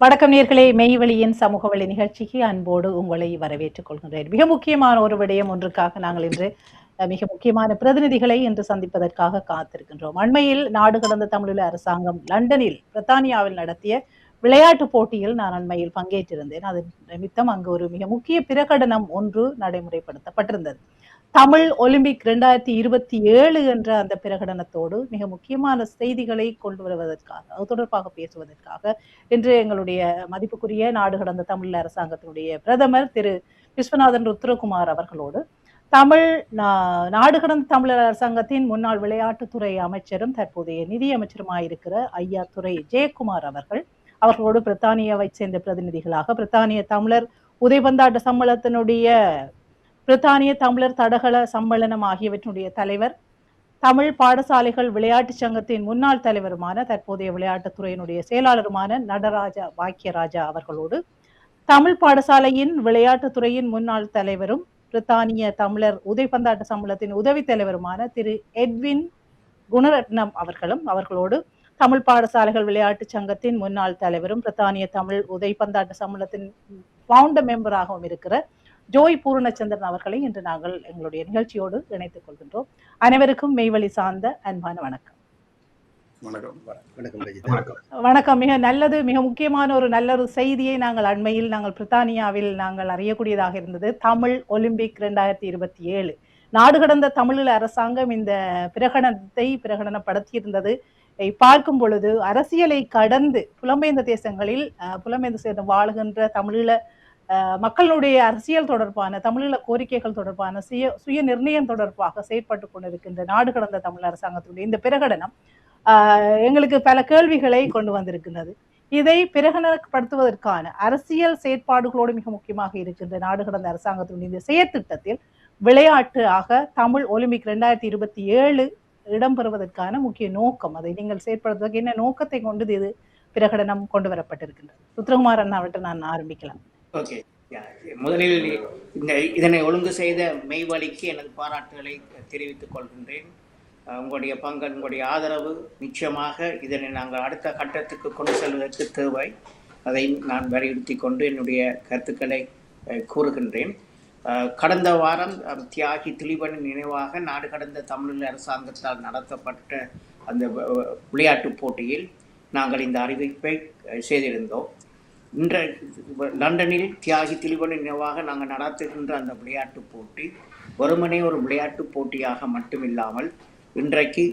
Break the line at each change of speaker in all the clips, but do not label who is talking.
வணக்கம் நேர்களே, மெய்வழியின் சமூக வழி நிகழ்ச்சிக்கு அன்போடு உங்களை வரவேற்றுக் கொள்கின்றேன். மிக முக்கியமான ஒரு விடயம் ஒன்றுக்காக நாங்கள் இன்று மிக முக்கியமான பிரதிநிதிகளை இன்று சந்திப்பதற்காக காத்திருக்கின்றோம். அண்மையில் நாடு கடந்த தமிழீழ அரசாங்கம் லண்டனில் பிரித்தானியாவில் நடத்திய விளையாட்டுப் போட்டியில் நான் அண்மையில் பங்கேற்றிருந்தேன். அதன் நிமித்தம் அங்கு ஒரு மிக முக்கிய பிரகடனம் ஒன்று நடைமுறைப்படுத்தப்பட்டிருந்தது. தமிழ் ஒலிம்பிக் 2027 என்ற அந்த பிரகடனத்தோடு மிக முக்கியமான செய்திகளை கொண்டு வருவதற்காக, அது தொடர்பாக பேசுவதற்காக இன்று எங்களுடைய மதிப்புக்குரிய நாடு கடந்த தமிழ் அரசாங்கத்தினுடைய பிரதமர் திரு விஸ்வநாதன் ருத்ரகுமார் அவர்களோடு தமிழ் நாடு கடந்த தமிழர் அரசாங்கத்தின் முன்னாள் விளையாட்டுத்துறை அமைச்சரும் தற்போதைய நிதி அமைச்சருமாயிருக்கிற ஐயா துரை ஜெயக்குமார் அவர்களோடு பிரித்தானியாவை சேர்ந்த பிரதிநிதிகளாக பிரித்தானிய தமிழர் உதைபந்தாட்ட சம்மேளனத்தினுடைய பிரித்தானிய தமிழர் தடகள சம்மேளனம் ஆகியவற்றினுடைய தலைவர், தமிழ் பாடசாலைகள் விளையாட்டு சங்கத்தின் முன்னாள் தலைவருமான தற்போதைய விளையாட்டுத்துறையினுடைய செயலாளருமான நடராஜா பாக்கியராஜா அவர்களோடு தமிழ் பாடசாலையின் விளையாட்டுத்துறையின் முன்னாள் தலைவரும் பிரித்தானிய தமிழர் உதைபந்தாட்ட சம்மேளனத்தின் உதவி தலைவருமான திரு எட்வின் குணரட்னம் அவர்களோடு தமிழ் பாடசாலைகள் விளையாட்டு சங்கத்தின் முன்னாள் தலைவரும் பிரித்தானிய தமிழ் உதைபந்தாட்ட சம்மேளனத்தின் பவுண்டர் மெம்பராகவும் இருக்கிற ஜோய் பூர்ணச்சந்திரன் அவர்களை இன்று நாங்கள் எங்களுடைய நிகழ்ச்சியோடு இணைத்துக் கொள்கின்றோம். அனைவருக்கும் மெய்வழி சார்ந்த அன்பான வணக்கம். வணக்கம். மிக நல்லது, மிக முக்கியமான ஒரு நல்ல ஒரு செய்தியை நாங்கள் பிரித்தானியாவில் அறியக்கூடியதாக இருந்தது. தமிழ் ஒலிம்பிக் 2027 நாடு கடந்த தமிழீழ அரசாங்கம் இந்த பிரகடனப்படுத்தியிருந்தது. பார்க்கும் பொழுது அரசியலை கடந்து புலம்பெயர்ந்த தேசங்களில் புலம்பெயர்ந்து சேர்ந்து வாழுகின்ற தமிழீழ மக்களுடைய அரசியல் தொடர்பான தமிழீழ கோரிக்கைகள் தொடர்பான சுய நிர்ணயம் தொடர்பாக செயற்பட்டு கொண்டிருக்கின்ற நாடு கடந்த தமிழ் அரசாங்கத்துடைய இந்த பிரகடனம் எங்களுக்கு பல கேள்விகளை கொண்டு வந்திருக்கின்றது. இதை பிரகடனப்படுத்துவதற்கான அரசியல் செயற்பாடுகளோடு மிக முக்கியமாக இருக்கின்ற நாடு கடந்த அரசாங்கத்தினுடைய இந்த செயற்திட்டத்தில் விளையாட்டு ஆக தமிழ் ஒலிம்பிக் 2027 இடம்பெறுவதற்கான முக்கிய நோக்கம், அதை நீங்கள் செயற்படுத்துவதற்கு என்ன நோக்கத்தை கொண்டு இது பிரகடனம் கொண்டு வரப்பட்டிருக்கின்றது? ருத்ரகுமார் அண்ணா அவற்றை நான் ஆரம்பிக்கலாம்.
ஓகே, முதலில் இதனை ஒழுங்கு செய்த மெய்வழிக்கு எனது பாராட்டுகளை தெரிவித்துக் கொள்கின்றேன். உங்களுடைய பங்கு, உங்களுடைய ஆதரவு நிச்சயமாக இதனை நாங்கள் அடுத்த கட்டத்துக்கு கொண்டு செல்வதற்கு தேவை. அதை நான் வலியுறுத்தி கொண்டு என்னுடைய கருத்துக்களை கூறுகின்றேன். கடந்த வாரம் தியாகி திலீபனின் நினைவாக நாடு கடந்த தமிழீழ அரசாங்கத்தால் நடத்தப்பட்ட அந்த விளையாட்டுப் போட்டியில் நாங்கள் இந்த அறிவிப்பை செய்திருந்தோம். லண்டனில் தியாகி திலீபனின் நினைவாக நாங்கள் நடத்துகின்ற அந்த விளையாட்டுப் போட்டி வெறுமனே ஒரு விளையாட்டுப் போட்டியாக மட்டுமில்லாமல் இன்றைக்கு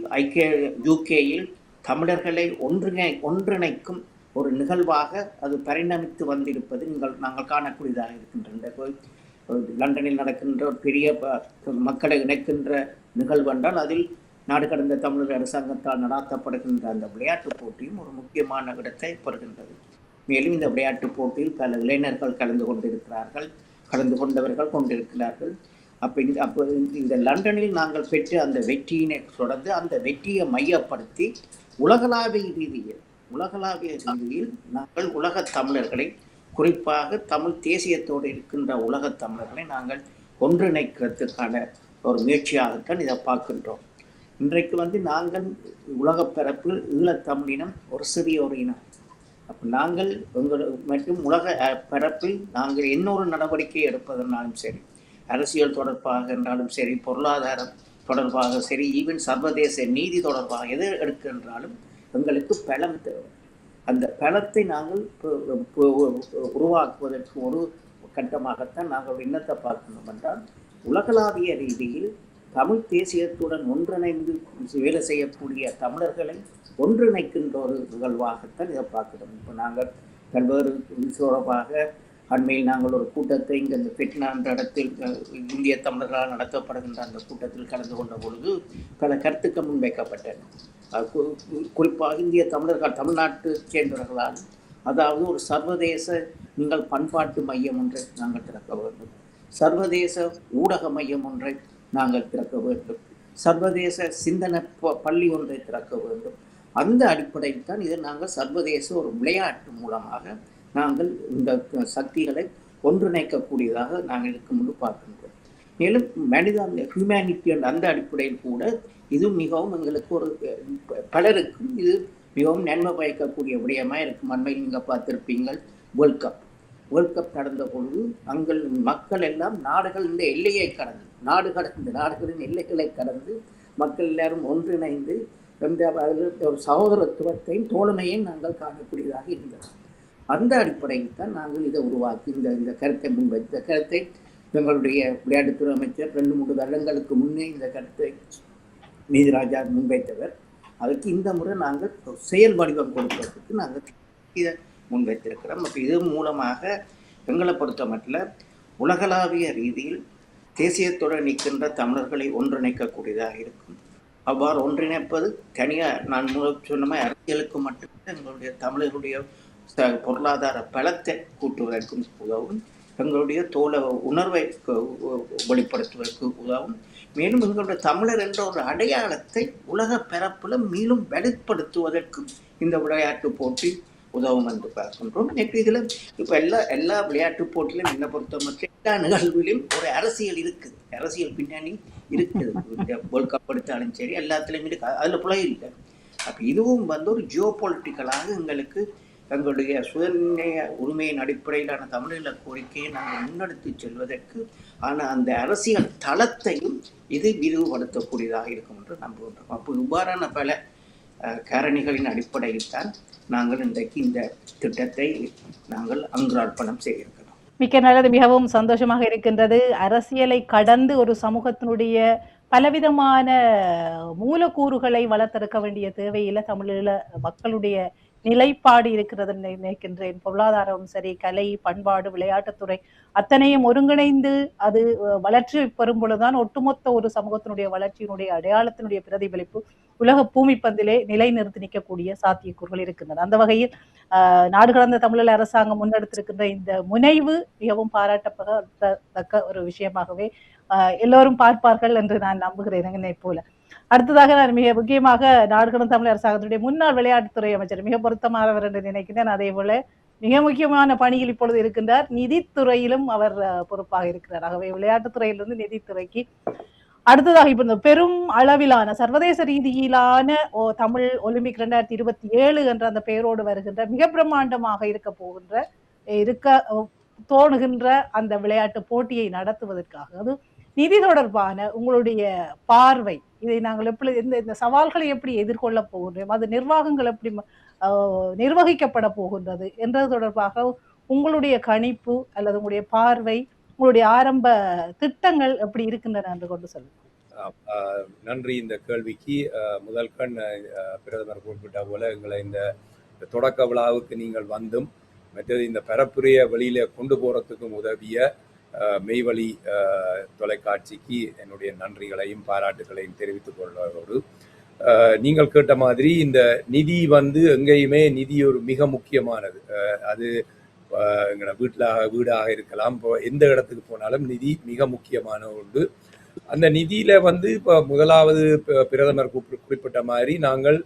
யூகேயில் தமிழர்களை ஒன்றிணைக்கும் ஒரு நிகழ்வாக அது பரிணமித்து வந்திருப்பது நாங்கள் காணக்கூடியதாக இருக்கின்ற லண்டனில் நடக்கின்ற ஒரு பெரிய மக்களை இணைக்கின்ற நிகழ்வு என்றால் அதில் நாடு கடந்த தமிழர் அரசாங்கத்தால் நடத்தப்படுகின்ற அந்த விளையாட்டுப் போட்டியும் ஒரு முக்கியமான இடத்தை பெறுகின்றது. மேலும் இந்த விளையாட்டுப் போட்டியில் பல இளைஞர்கள் கலந்து கொண்டிருக்கிறார்கள். அப்போ இந்த லண்டனில் நாங்கள் பெற்ற அந்த வெற்றியினை தொடர்ந்து அந்த வெற்றியை மையப்படுத்தி உலகளாவிய ரீதியில் நாங்கள் உலகத் தமிழர்களை, குறிப்பாக தமிழ் தேசியத்தோடு இருக்கின்ற உலகத் தமிழர்களை நாங்கள் ஒன்றிணைக்கிறதுக்கான ஒரு முயற்சியாகத்தான் இதை பார்க்கின்றோம். இன்றைக்கு நாங்கள் உலகப் பரப்பில் ஈழத்தமிழினம் ஒரு சிறிய ஒரு இனம். அப்போ நாங்கள் மற்றும் உலக பரப்பில் நாங்கள் இன்னொரு நடவடிக்கை எடுப்பதனாலும் சரி, அரசியல் தொடர்பாக என்றாலும் சரி, பொருளாதாரம் தொடர்பாக சரி, ஈவன் சர்வதேச நீதி தொடர்பாக எது எடுக்கின்றாலும் எங்களுக்கு பலம் தேவை. அந்த பலத்தை நாங்கள் உருவாக்குவதற்கு ஒரு கட்டமாகத்தான் நாங்கள் என்னத்தை பார்க்கணும் என்றால், உலகளாவிய ரீதியில் தமிழ் தேசியத்துடன் ஒன்றிணைந்து வேலை செய்யக்கூடிய தமிழர்களை ஒன்றிணைக்கின்ற ஒரு நிகழ்வாகத்தான் இதை பார்க்கிறோம். இப்போ நாங்கள் பல்வேறு தொடர்பாக அண்மையில் நாங்கள் ஒரு கூட்டத்தை இங்கே இந்த பெட்னா என்ற இடத்தில் இந்திய தமிழர்களால் நடத்தப்படுகின்ற அந்த கூட்டத்தில் கலந்து கொண்ட பொழுது பல கருத்துக்கள் முன்வைக்கப்பட்டன. குறிப்பாக இந்திய தமிழர்கள், தமிழ்நாட்டு சேர்ந்தவர்களால், அதாவது ஒரு சர்வதேச பண்பாட்டு மையம் ஒன்றை நாங்கள் திறக்க வேண்டும், சர்வதேச ஊடக மையம் ஒன்றை நாங்கள் திறக்க வேண்டும், சர்வதேச சிந்தனை பள்ளி ஒன்றை திறக்க வேண்டும். அந்த அடிப்படையில் தான் இதை நாங்கள் சர்வதேச ஒரு விளையாட்டு மூலமாக நாங்கள் இந்த சக்திகளை ஒன்றிணைக்கக்கூடியதாக நாங்கள் இதுக்கு முன்பு பார்க்கின்றோம். மேலும் ஹியூமனிட்டி அந்த அடிப்படையில் கூட இது மிகவும் எங்களுக்கு ஒரு பலருக்கும் இது மிகவும் நன்மை பயக்கக்கூடிய விடயமாக இருக்கும். அண்மையில் நீங்கள் பார்த்திருப்பீங்கள் வேர்ல்ட் கப் நடந்த பொழுது அங்கள் மக்கள் எல்லாம் நாடுகளின் எல்லையை கடந்து நாடுகளின் எல்லைகளை கடந்து மக்கள் எல்லாரும் ஒன்றிணைந்து ஒரு சகோதரத்துவத்தையும் தோழமையும் நாங்கள் காணக்கூடியதாக இருந்தது. அந்த அடிப்படையில் தான் நாங்கள் இதை உருவாக்கி இந்த கருத்தை முன்வைத்த கருத்தை எங்களுடைய விளையாட்டுத்துறை அமைச்சர் 2-3 வருடங்களுக்கு முன்னே இந்த கருத்தை நீதிராஜா முன்வைத்தவர். அதுக்கு இந்த முறை நாங்கள் செயல் வடிவம் கொடுப்பதற்கு நாங்கள் இதை முன்வைத்திருக்கிறோம். அப்போ இது மூலமாக எங்களை பொறுத்த மட்டும் உலகளாவிய ரீதியில் தேசியத்துடன் நிற்கின்ற தமிழர்களை ஒன்றிணைக்கக்கூடியதாக இருக்கும். அவ்வாறு ஒன்றிணைப்பது தனியாக நான் சொன்ன மாதிரி அரசியலுக்கு மட்டுமே எங்களுடைய தமிழர்களுடைய பொருளாதார பலத்தை கூட்டுவதற்கும் உதவும், எங்களுடைய தோழ உணர்வை வெளிப்படுத்துவதற்கு உதவும். மேலும் எங்களுடைய தமிழர் என்ற ஒரு அடையாளத்தை உலக பரப்பில் மேலும் வெளிப்படுத்துவதற்கும் இந்த விளையாட்டு போட்டி உதவும் என்று பார்க்கின்றோம். இதில் இப்போ எல்லா விளையாட்டு போட்டியிலும் என்னை பொறுத்த மட்டும் எல்லா நிகழ்வுகளிலும் ஒரு அரசியல் இருக்குது, அரசியல் பின்னணி இருக்குது. வேர்ல்ட் கப் எடுத்தாலும் சரி எல்லாத்துலேயும் இருக்குது, அதில் புலை இல்லை. அப்போ இதுவும் ஒரு ஜியோ பொலிட்டிக்கலாக எங்களுடைய சுயநிர்ணய உரிமையின் அடிப்படையிலான தமிழீழ கோரிக்கையை நாங்கள் முன்னெடுத்து செல்வதற்கு அந்த அரசியல் தளத்தையும் இது விரிவுபடுத்தக்கூடியதாக இருக்கும் என்று நம்புகின்றோம். அப்போ இவ்வாறான பல காரணிகளின் அடிப்படையில் தான் நாங்கள் இன்றைக்கு இந்த திட்டத்தை நாங்கள் அங்குரார்ப்பணம் செய்திருக்கிறோம்.
மிக்க நல்லது, மிகவும் சந்தோஷமாக இருக்கின்றது. அரசியலை கடந்து ஒரு சமூகத்தினுடைய பலவிதமான மூலக்கூறுகளை வளர்த்தெடுக்க வேண்டிய தேவையில தமிழீழ மக்களுடைய நிலைப்பாடு இருக்கிறது நினைக்கின்றேன். பொருளாதாரம் சரி, கலை, பண்பாடு, விளையாட்டுத்துறை அத்தனையும் ஒருங்கிணைந்து அது வளர்ச்சி பெறும் பொழுதுதான் ஒட்டுமொத்த ஒரு சமூகத்தினுடைய வளர்ச்சியினுடைய அடையாளத்தினுடைய பிரதிபலிப்பு உலக பூமிப்பந்திலே நிலைநிறுத்தி நிற்கக்கூடிய சாத்தியக்கூறுகள் இருக்கின்றன. அந்த வகையில் நாடு கடந்த தமிழீழ அரசாங்கம் முன்னெடுத்திருக்கின்ற இந்த முனைவு மிகவும் பாராட்டப்படத்தக்க ஒரு விஷயமாகவே எல்லோரும் பார்ப்பார்கள் என்று நான் நம்புகிறேன். என்னை போல அடுத்ததாக நான் மிக முக்கியமாக நாடு கடந்த தமிழ் அரசாங்கத்துடைய முன்னாள் விளையாட்டுத்துறை அமைச்சர் மிக பொருத்தமானவர் என்று நினைக்கிறேன். அதே போல மிக முக்கியமான பணியில் இப்பொழுது இருக்கின்றார், நிதித்துறையிலும் அவர் பொறுப்பாக இருக்கிறார். ஆகவே விளையாட்டுத்துறையிலிருந்து நிதித்துறைக்கு அடுத்ததாக இப்ப இந்த பெரும் அளவிலான சர்வதேச ரீதியிலான தமிழ் ஒலிம்பிக் 2027 என்ற அந்த பெயரோடு வருகின்ற மிக பிரம்மாண்டமாக இருக்க தோணுகின்ற அந்த விளையாட்டு போட்டியை நடத்துவதற்காக அது நிதி தொடர்பான உங்களுடைய பார்வை, இதை நாங்கள் எப்படி இந்த சவால்களை எப்படி எதிர்கொள்ள போகின்றோம், அது நிர்வாகங்கள் எப்படி நிர்வகிக்கப்பட போகின்றது என்றது தொடர்பாக உங்களுடைய கணிப்பு அல்லது உங்களுடைய பார்வை, உங்களுடைய ஆரம்ப திட்டங்கள் எப்படி இருக்கின்றன என்று கொண்டு சொல்லுங்க.
நன்றி இந்த கேள்விக்கு. முதல் கண் பிரதமர் குறிப்பிட்ட போல எங்களை இந்த தொடக்க விழாவுக்கு நீங்கள் வந்தும் மற்றது இந்த பரப்புரைய வழியில கொண்டு போறதுக்கும் உதவிய மெய்வழி தொலைக்காட்சிக்கு என்னுடைய நன்றிகளையும் பாராட்டுகளையும் தெரிவித்துக் கொள்வதோடு, நீங்கள் கேட்ட மாதிரி இந்த நிதி எங்கேயுமே நிதி ஒரு மிக முக்கியமானது. அது எங்களோட வீடாக இருக்கலாம், இப்போ எந்த இடத்துக்கு போனாலும் நிதி மிக முக்கியமான ஒன்று. அந்த நிதியில இப்போ முதலாவது பிரதமர் குறிப்பிட்ட மாதிரி நாங்கள்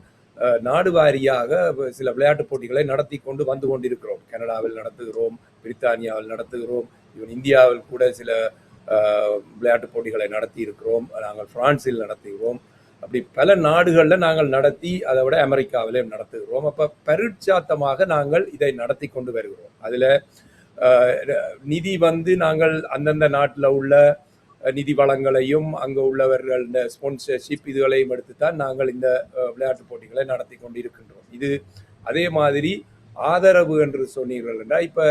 நாடு வாரியாக சில விளையாட்டுப் போட்டிகளை நடத்தி வந்து கொண்டிருக்கிறோம். கனடாவில் நடத்துகிறோம், பிரித்தானியாவில் நடத்துகிறோம், இவன் இந்தியாவில் கூட சில விளையாட்டுப் போட்டிகளை நடத்தி இருக்கிறோம். நாங்கள் பிரான்சில் நடத்துகிறோம். அப்படி பல நாடுகளில் நாங்கள் நடத்தி, அதை விட அமெரிக்காவிலேயும் நடத்துகிறோம். அப்போ பரீட்சாத்தமாக நாங்கள் இதை நடத்தி கொண்டு வருகிறோம். அதில் நிதி நாங்கள் அந்தந்த நாட்டில் உள்ள நிதி வளங்களையும் அங்கே உள்ளவர்கள் இந்த ஸ்பான்சர்ஷிப் இதுகளையும் எடுத்துத்தான் நாங்கள் இந்த விளையாட்டுப் போட்டிகளை நடத்தி கொண்டு இருக்கின்றோம். இது அதே மாதிரி ஆதரவு என்று சொன்னீர்கள் என்றால், இப்போ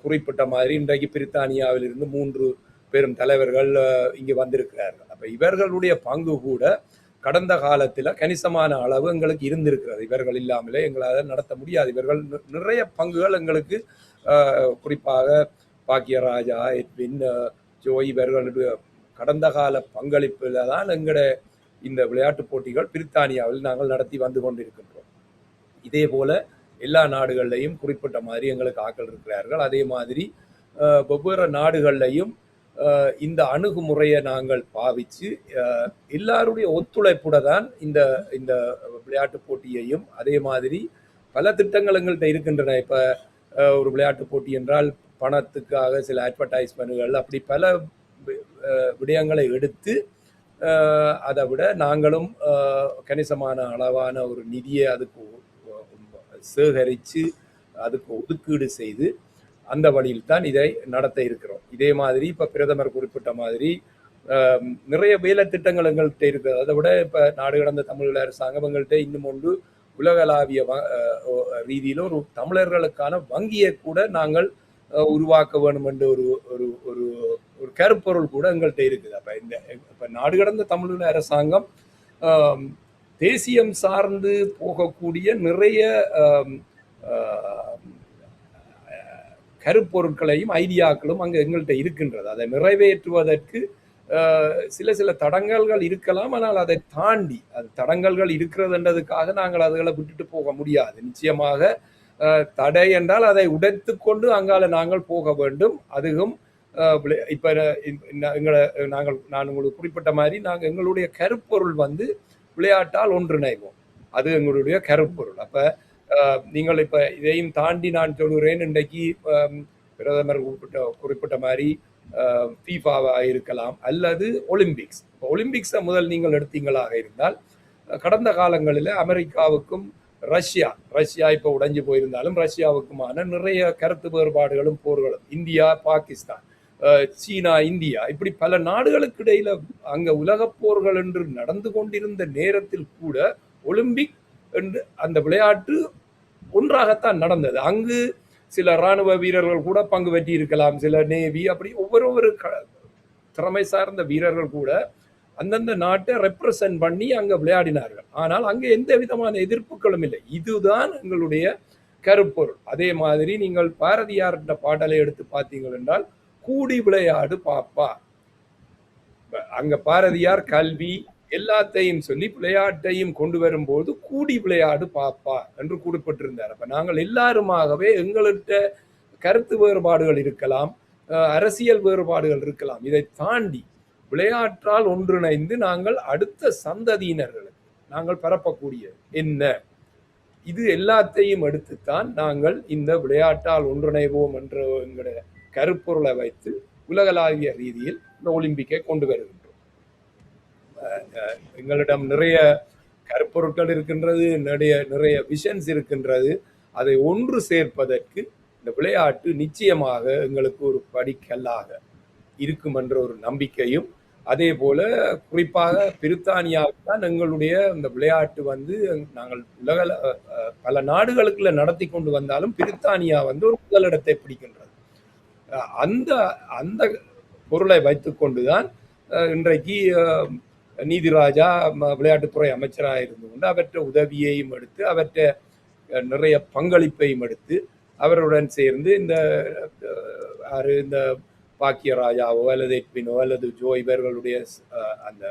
குறிப்பிட்ட மாதிரி இன்றைக்கு பிரித்தானியாவில் இருந்து 3 பெரும் தலைவர்கள் இங்கே வந்திருக்கிறார்கள். அப்போ இவர்களுடைய பங்கு கூட கடந்த காலத்தில் கணிசமான அளவு எங்களுக்கு இருந்திருக்கிறது. இவர்கள் இல்லாமலே எங்களால் நடத்த முடியாது. இவர்கள் நிறைய பங்குகள் எங்களுக்கு, குறிப்பாக பாக்கியராஜா, எட்வின், ஜோய் இவர்களுடைய கடந்த கால பங்களிப்பில் தான் எங்களுடைய இந்த விளையாட்டுப் போட்டிகள் பிரித்தானியாவில் நாங்கள் நடத்தி வந்து கொண்டிருக்கின்றோம். இதே போல எல்லா நாடுகள்லையும் குறிப்பிட்ட மாதிரி எங்களுக்கு ஆட்கள் இருக்கிறார்கள். அதே மாதிரி வெவ்வேறு நாடுகள்லையும் இந்த அணுகுமுறையை நாங்கள் பாவித்து எல்லாருடைய ஒத்துழைப்புட தான் இந்த விளையாட்டுப் போட்டியையும், அதே மாதிரி பல திட்டங்கள் எங்கள்கிட்ட இருக்கின்றன. இப்போ ஒரு விளையாட்டுப் போட்டி என்றால் பணத்துக்காக சில அட்வர்டைஸ்மெண்ட்கள், அப்படி பல விடயங்களை எடுத்து அதை விட நாங்களும் கணிசமான அளவான ஒரு நிதியை அதுக்கு சேகரித்து அதுக்கு ஒதுக்கீடு செய்து அந்த வழியில் தான் இதை நடத்த இருக்கிறோம். இதே மாதிரி இப்போ பிரதமர் குறிப்பிட்ட மாதிரி நிறைய வேலை திட்டங்கள் எங்கள்கிட்ட இருக்குது. அதை விட இப்போ நாடு கடந்த தமிழ் அரசாங்கம் எங்கள்கிட்ட இன்னும் ஒன்று உலகளாவிய ரீதியில் ஒரு தமிழர்களுக்கான வங்கியை கூட நாங்கள் உருவாக்க வேண்டும் என்ற ஒரு ஒரு ஒரு ஒரு கருப்பொருள் கூட எங்கள்கிட்ட இருக்குது. அப்போ இப்போ நாடு கடந்த தமிழ் அரசாங்கம் தேசியம் சார்ந்து போகக்கூடிய நிறைய கருப்பொருட்களையும் ஐடியாக்களும் அங்கே எங்கள்கிட்ட இருக்கின்றது. அதை நிறைவேற்றுவதற்கு சில தடங்கல்கள் இருக்கலாம். ஆனால் அதை தாண்டி அது தடங்கல்கள் இருக்கிறதுன்றதுக்காக நாங்கள் அதுகளை விட்டுட்டு போக முடியாது. நிச்சயமாக தடை என்றால் அதை உடைத்து கொண்டு அங்கால நாங்கள் போக வேண்டும். அதுவும் இப்போ நான் உங்களுக்கு குறிப்பிட்ட மாதிரி நாங்கள் எங்களுடைய கருப்பொருள் விளையாட்டால் ஒன்றிணைவோம். அது எங்களுடைய கருப்பொருள். அப்போ நீங்கள் இப்போ இதையும் தாண்டி நான் சொல்கிறேன், இன்றைக்கு பிரதமர் குறிப்பிட்ட மாதிரி ஃபீஃபாவாக இருக்கலாம் அல்லது ஒலிம்பிக்ஸ். இப்போ ஒலிம்பிக்ஸை முதல் நீங்கள் எடுத்தீங்களாக இருந்தால் கடந்த காலங்களில் அமெரிக்காவுக்கும் ரஷ்யா இப்போ உடைஞ்சு போயிருந்தாலும் ரஷ்யாவுக்குமான நிறைய கருத்து வேறுபாடுகளும் போர்களும், இந்தியா பாகிஸ்தான், சீனா இந்தியா, இப்படி பல நாடுகளுக்கு இடையில அங்கே உலகப் போர்கள் என்று நடந்து கொண்டிருந்த நேரத்தில் கூட ஒலிம்பிக் என்று அந்த விளையாட்டு ஒன்றாகத்தான் நடந்தது. அங்கு சில இராணுவ வீரர்கள் கூட பங்கு பெற்றி இருக்கலாம், சில நேவி, அப்படி ஒவ்வொரு திறமை சார்ந்த வீரர்கள் கூட அந்தந்த நாட்டை ரெப்ரசன்ட் பண்ணி அங்கே விளையாடினார்கள். ஆனால் அங்கே எந்த விதமான எதிர்ப்புகளும் இல்லை. இதுதான் எங்களுடைய கருப்பொருள். அதே மாதிரி நீங்கள் பாரதியார்ன்ற பாடலை எடுத்து பார்த்தீங்கள் என்றால் கூடி விளையாடு பாப்பா. அங்க பாரதியார் கல்வி எல்லாத்தையும் சொல்லி விளையாட்டையும் கொண்டு வரும்போது கூடி விளையாடு பாப்பா என்று குறிப்பிட்டிருந்தார். அப்ப நாங்கள் எல்லாருமாகவே எங்கள்கிட்ட கருத்து வேறுபாடுகள் இருக்கலாம், அரசியல் வேறுபாடுகள் இருக்கலாம். இதை தாண்டி விளையாட்டால் ஒன்றிணைந்து நாங்கள் அடுத்த சந்ததியினர்களுக்கு நாங்கள் பரப்பக்கூடிய என்ன, இது எல்லாத்தையும் எடுத்துத்தான் நாங்கள் இந்த விளையாட்டால் ஒன்றிணைவோம் என்ற எங்களுடைய கருப்பொருளை வைத்து உலகளாவிய ரீதியில் இந்த ஒலிம்பிக்கை கொண்டு வருகின்றோம். எங்களிடம் நிறைய கருப்பொருட்கள் இருக்கின்றது, நிறைய விஷன்ஸ் இருக்கின்றது. அதை ஒன்று சேர்ப்பதற்கு இந்த விளையாட்டு நிச்சயமாக எங்களுக்கு ஒரு படிக்கல்லாக இருக்கும் என்ற ஒரு நம்பிக்கையும், அதே போல குறிப்பாக பிரித்தானியாவுக்கு தான் எங்களுடைய இந்த விளையாட்டு நாங்கள் பல நாடுகளுக்குள்ள நடத்தி கொண்டு வந்தாலும் பிரித்தானியா ஒரு முதலிடத்தை பிடிக்கின்றது. அந்த அந்த பொருளை வைத்துக்கொண்டுதான் இன்றைக்கு நீதிராஜா விளையாட்டுத்துறை அமைச்சராக இருந்து கொண்டு அவற்றை உதவியையும் எடுத்து அவற்றை நிறைய பங்களிப்பையும் எடுத்து அவருடன் சேர்ந்து இந்த பாக்கியராஜாவோ அல்லது எட்வினோ அல்லது ஜோ இவர்களுடைய அந்த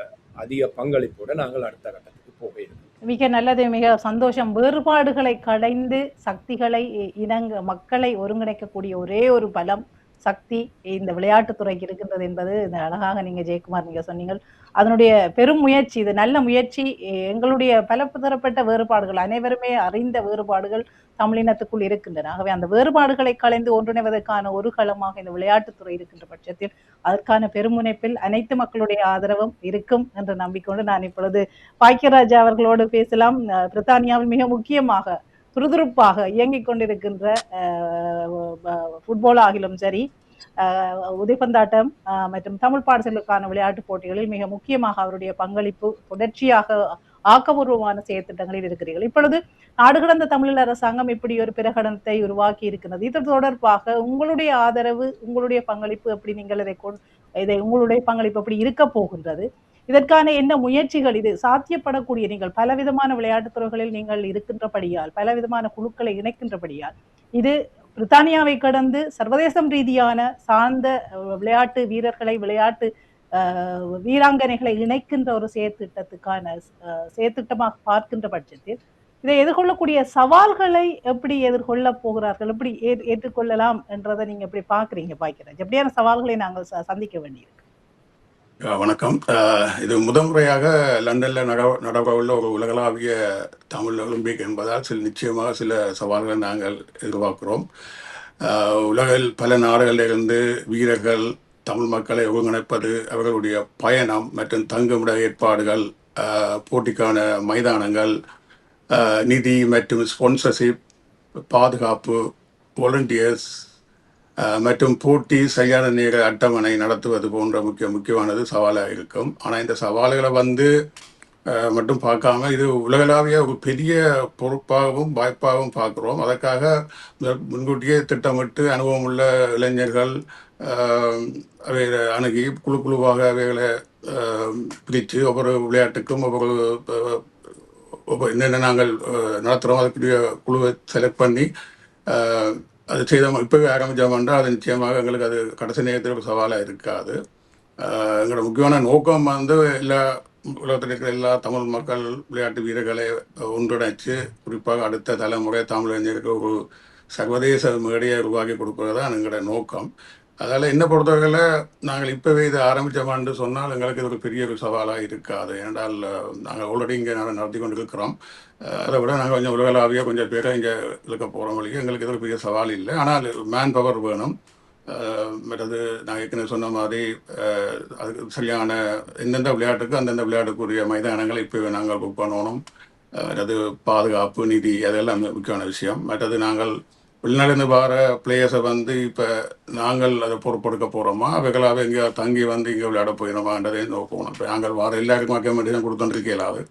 அதிக பங்களிப்போடு நாங்கள் அடுத்த கட்டத்துக்கு போகிறோம்.
மிக நல்லது, மிக சந்தோஷம். வேறுபாடுகளை கடைந்து சக்திகளை மக்களை ஒருங்கிணைக்கக்கூடிய ஒரே ஒரு பலம் சக்தி இந்த விளையாட்டுத்துறைக்கு இருக்கின்றது என்பது அழகாக நீங்க ஜெயக்குமார் நீங்க சொன்னீங்க. அதனுடைய பெரும் முயற்சி, இது நல்ல முயற்சி. எங்களுடைய பல தரப்பட்ட வேறுபாடுகள், அனைவருமே அறிந்த வேறுபாடுகள் தமிழினத்துக்குள் இருக்கின்றன. ஆகவே அந்த வேறுபாடுகளை கலைந்து ஒன்றிணைவதற்கான ஒரு களமாக இந்த விளையாட்டுத்துறை இருக்கின்ற பட்சத்தில் அதற்கான பெருமுனைப்பில் அனைத்து மக்களுடைய ஆதரவும் இருக்கும் என்று நம்பிக்கொண்டு நான் இப்பொழுது பாக்கியராஜா அவர்களோடு பேசலாம். பிரித்தானியாவில் மிக முக்கியமாக துருதுருப்பாக இயங்கிக் கொண்டிருக்கின்ற ஃபுட்பால் ஆகிலும் சரி, உதைப்பந்தாட்டம் மற்றும் தமிழ் பாடசாலைக்கான விளையாட்டுப் போட்டிகளில் மிக முக்கியமாக அவருடைய பங்களிப்பு தொடர்ச்சியாக ஆக்கபூர்வமான செயற்திட்டங்களில் இருக்கிறீர்கள். இப்பொழுது நாடு கடந்த தமிழ் அரசாங்கம் இப்படி ஒரு பிரகடனத்தை உருவாக்கி இருக்கிறது. இது தொடர்பாக உங்களுடைய ஆதரவு, உங்களுடைய பங்களிப்பு எப்படி, நீங்கள் இதை உங்களுடைய பங்களிப்பு எப்படி இருக்க போகின்றது? இதற்கான என்ன முயற்சிகள், இது சாத்தியப்படக்கூடிய, நீங்கள் பலவிதமான விளையாட்டுத் துறைகளில் நீங்கள் இருக்கின்றபடியால், பலவிதமான குழுக்களை இணைக்கின்றபடியால், இது பிரித்தானியாவை கடந்து சர்வதேசம் ரீதியான சார்ந்த விளையாட்டு வீரர்களை, விளையாட்டு வீராங்கனைகளை இணைக்கின்ற ஒரு செயற்திட்டமாக பார்க்கின்ற பட்சத்தில் இதை எதிர்கொள்ளக்கூடிய சவால்களை எப்படி எதிர்கொள்ள போகிறார்கள், எப்படி ஏற்றுக்கொள்ளலாம் என்றதை நீங்க எப்படி பாக்குறீங்க? பாய்க்கிறாங்க எப்படியான சவால்களை நாங்கள் சந்திக்க வேண்டியிருக்கு?
வணக்கம். இது முதன்முறையாக லண்டன்ல நடவுள்ள ஒரு உலகளாவிய தமிழ் ஒலிம்பிக் என்பதால் நிச்சயமாக சில சவால்களை நாங்கள் எதிர்பார்க்கிறோம். உலகில் பல நாடுகளிலிருந்து வீரர்கள் தமிழ் மக்களை ஒருங்கிணைப்பது, அவர்களுடைய பயணம் மற்றும் தங்குமிட ஏற்பாடுகள், போட்டிக்கான மைதானங்கள், நிதி மற்றும் ஸ்பான்சர்ஷிப், பாதுகாப்பு, வாலண்டியர்ஸ் மற்றும் போட்டி சரியான நேர அட்டவணை நடத்துவது போன்ற முக்கியமானது சவாலாக இருக்கும். ஆனால் இந்த சவால்களை மட்டும் பார்க்காம இது உலகளாவிய ஒரு பெரிய பொறுப்பாகவும் வாய்ப்பாகவும் பார்க்குறோம். அதற்காக முன்கூட்டியே திட்டமிட்டு அனுபவம் உள்ள இளைஞர்கள் அவைகளை அணுகி குழுவாக அவைகளை பிரித்து ஒவ்வொரு விளையாட்டுக்கும் என்னென்ன நாங்கள் நடத்துகிறோம் அதுக்குரிய குழுவை செலக்ட் பண்ணி அது செய்தோம். இப்போவே ஆரம்பித்தோம் என்றால் அது நிச்சயமாக எங்களுக்கு அது கடைசி நேரத்தில் ஒரு சவாலாக இருக்காது. எங்களோட முக்கியமான நோக்கம் எல்லா உலகத்தில் இருக்கிற எல்லா தமிழ் மக்கள் விளையாட்டு வீரர்களை ஒன்றிணைச்சு குறிப்பாக அடுத்த தலைமுறை தமிழறிஞருக்கு ஒரு சர்வதேச மேடையை உருவாக்கி கொடுப்பது தான் எங்களோட நோக்கம். அதால் என்ன பொறுத்தவரையில் நாங்கள் இப்போவே இதை ஆரம்பித்தோமான்னு சொன்னால் எங்களுக்கு இது ஒரு பெரிய ஒரு சவாலாக இருக்காது. ஏனென்றால் நாங்கள் ஆல்ரெடி இங்கே நாங்கள் நடத்தி கொண்டு இருக்கிறோம். அதை விட நாங்கள் கொஞ்சம் உலகளாவிய கொஞ்சம் பேரை இங்கே இருக்க போகிற வழிக்கு எங்களுக்கு இது ஒரு பெரிய சவால் இல்லை. ஆனால் மேன் பவர் வேணும். மற்றது நான் ஏற்கனவே சொன்ன மாதிரி அதுக்கு சரியான எந்தெந்த விளையாட்டுக்கு அந்தந்த விளையாட்டுக்குரிய மைதானங்களை இப்போவே நாங்கள் புக் பண்ணணும். அது பாதுகாப்பு, நிதி, அதெல்லாம் முக்கியமான விஷயம். மற்றது நாங்கள் வெளிநாடுந்து வர பிளேயர்ஸை இப்போ நாங்கள் அதை பொறுப்பெடுக்க போகிறோமா, அவைகளாக எங்கே தங்கி இங்கே விளையாட போயிடணுமான்றதே நோக்கணும். இப்போ நாங்கள் வர எல்லாருக்கும் அக்கமெண்ட் தான் கொடுத்துட்டு இயலாது.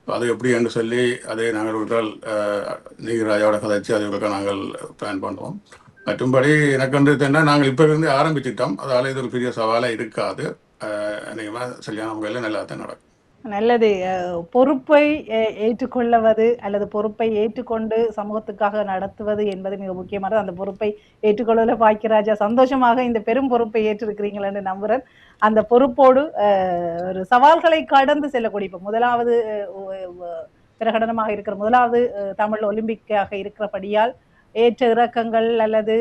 அது எப்படின்னு சொல்லி அதே நாங்கள் விட்டால் நீராஜாவோட கதைச்சு அதுக்காக நாங்கள் பிளான் பண்ணுவோம். மற்றும்படி எனக்கு என்ன நாங்கள் இப்போ இருந்து ஆரம்பிச்சிட்டோம். அதால் இது ஒரு பெரிய சவாலாக இருக்காது. அநேகமாக சரியான முறையில் நல்லா தான் நடக்கும்.
நல்லது. பொறுப்பை ஏற்றுக்கொள்வது அல்லது பொறுப்பை ஏற்றுக்கொண்டு சமூகத்துக்காக நடத்துவது என்பது மிக முக்கியமானது. அந்த பொறுப்பை ஏற்றுக்கொள்வதில் பாக்கியராஜா சந்தோஷமாக இந்த பெரும் பொறுப்பை ஏற்றிருக்கிறீங்களன்னு நம்புறேன். அந்த பொறுப்போடு ஒரு சவால்களை கடந்து செல்லக்கூடிய இப்போ முதலாவது பிரகடனமாக இருக்கிற முதலாவது தமிழ் ஒலிம்பிக்காக இருக்கிறபடியால் ஏற்ற இறக்கங்கள் அல்லது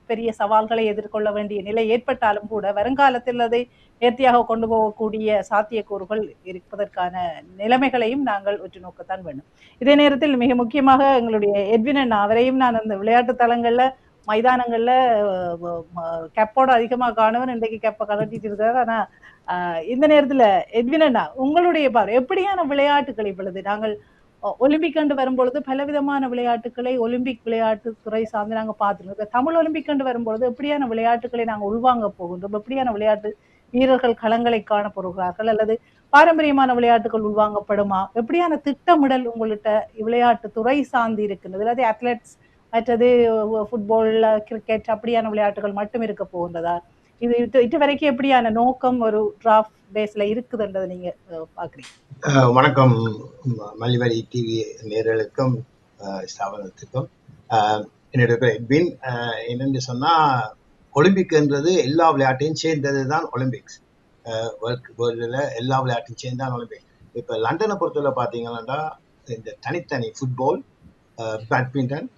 பெரிய சவால்களை எதிர்கொள்ள வேண்டிய நிலை ஏற்பட்டாலும் கூட வருங்காலத்தில் அதை நேர்த்தியாக கொண்டு போகக்கூடிய சாத்தியக்கூறுகள் இருப்பதற்கான நிலைமைகளையும் நாங்கள் உற்று நோக்கத்தான் வேண்டும். இதே நேரத்தில் மிக முக்கியமாக எங்களுடைய எட்வின் அண்ணா அவரையும் நான் அந்த விளையாட்டு தளங்கள்ல மைதானங்கள்ல கேப்போட அதிகமாக காணவன் இன்றைக்கு கேப்பை கலட்டிட்டு இருக்காரு. ஆனா இந்த நேரத்துல எட்வின் அண்ணா உங்களுடைய பார்வை எப்படியான விளையாட்டுகள் இப்பொழுது நாங்கள் ஒலிம்பிக் கண்டு வரும்பொழுது பலவிதமான விளையாட்டுகளை ஒலிம்பிக் விளையாட்டு துறை சார்ந்து நாங்கள் பார்த்துருக்கோம். தமிழ் ஒலிம்பிக் கண்டு வரும்பொழுது எப்படியான விளையாட்டுகளை நாங்கள் உள்வாங்க போகின்றோம், எப்படியான விளையாட்டு வீரர்கள் களங்களை காண போகிறார்கள் அல்லது பாரம்பரியமான விளையாட்டுகள் உள்வாங்கப்படுமா, எப்படியான திட்டமிடல் உங்கள்கிட்ட விளையாட்டு துறை சார்ந்து இருக்கின்றது, அதாவது அத்லெட்ஸ் மற்றது ஃபுட்பால், கிரிக்கெட் அப்படியான விளையாட்டுகள் மட்டும் இருக்க போகின்றதா, இது இது வரைக்கும் எப்படியான நோக்கம் ஒரு டிராஃப்ட் பேஸ்ல இருக்குதுன்றதை நீங்க பாக்குறீங்க?
வணக்கம் மல்லிவரி டிவி நேயர்களுக்கும் ஸ்தாபனத்துக்கும். என்னுடைய பேர் எட்வின். என்னென்னு சொன்னால் ஒலிம்பிக்ன்றது எல்லா விளையாட்டையும் சேர்ந்தது தான் ஒலிம்பிக்ஸ். வேர்ல்டில் எல்லா விளையாட்டையும் சேர்ந்தான் ஒலிம்பிக். இப்போ லண்டனை பொறுத்தவரை பார்த்தீங்கன்னா இந்த தனித்தனி ஃபுட்பால், பேட்மிண்டன்,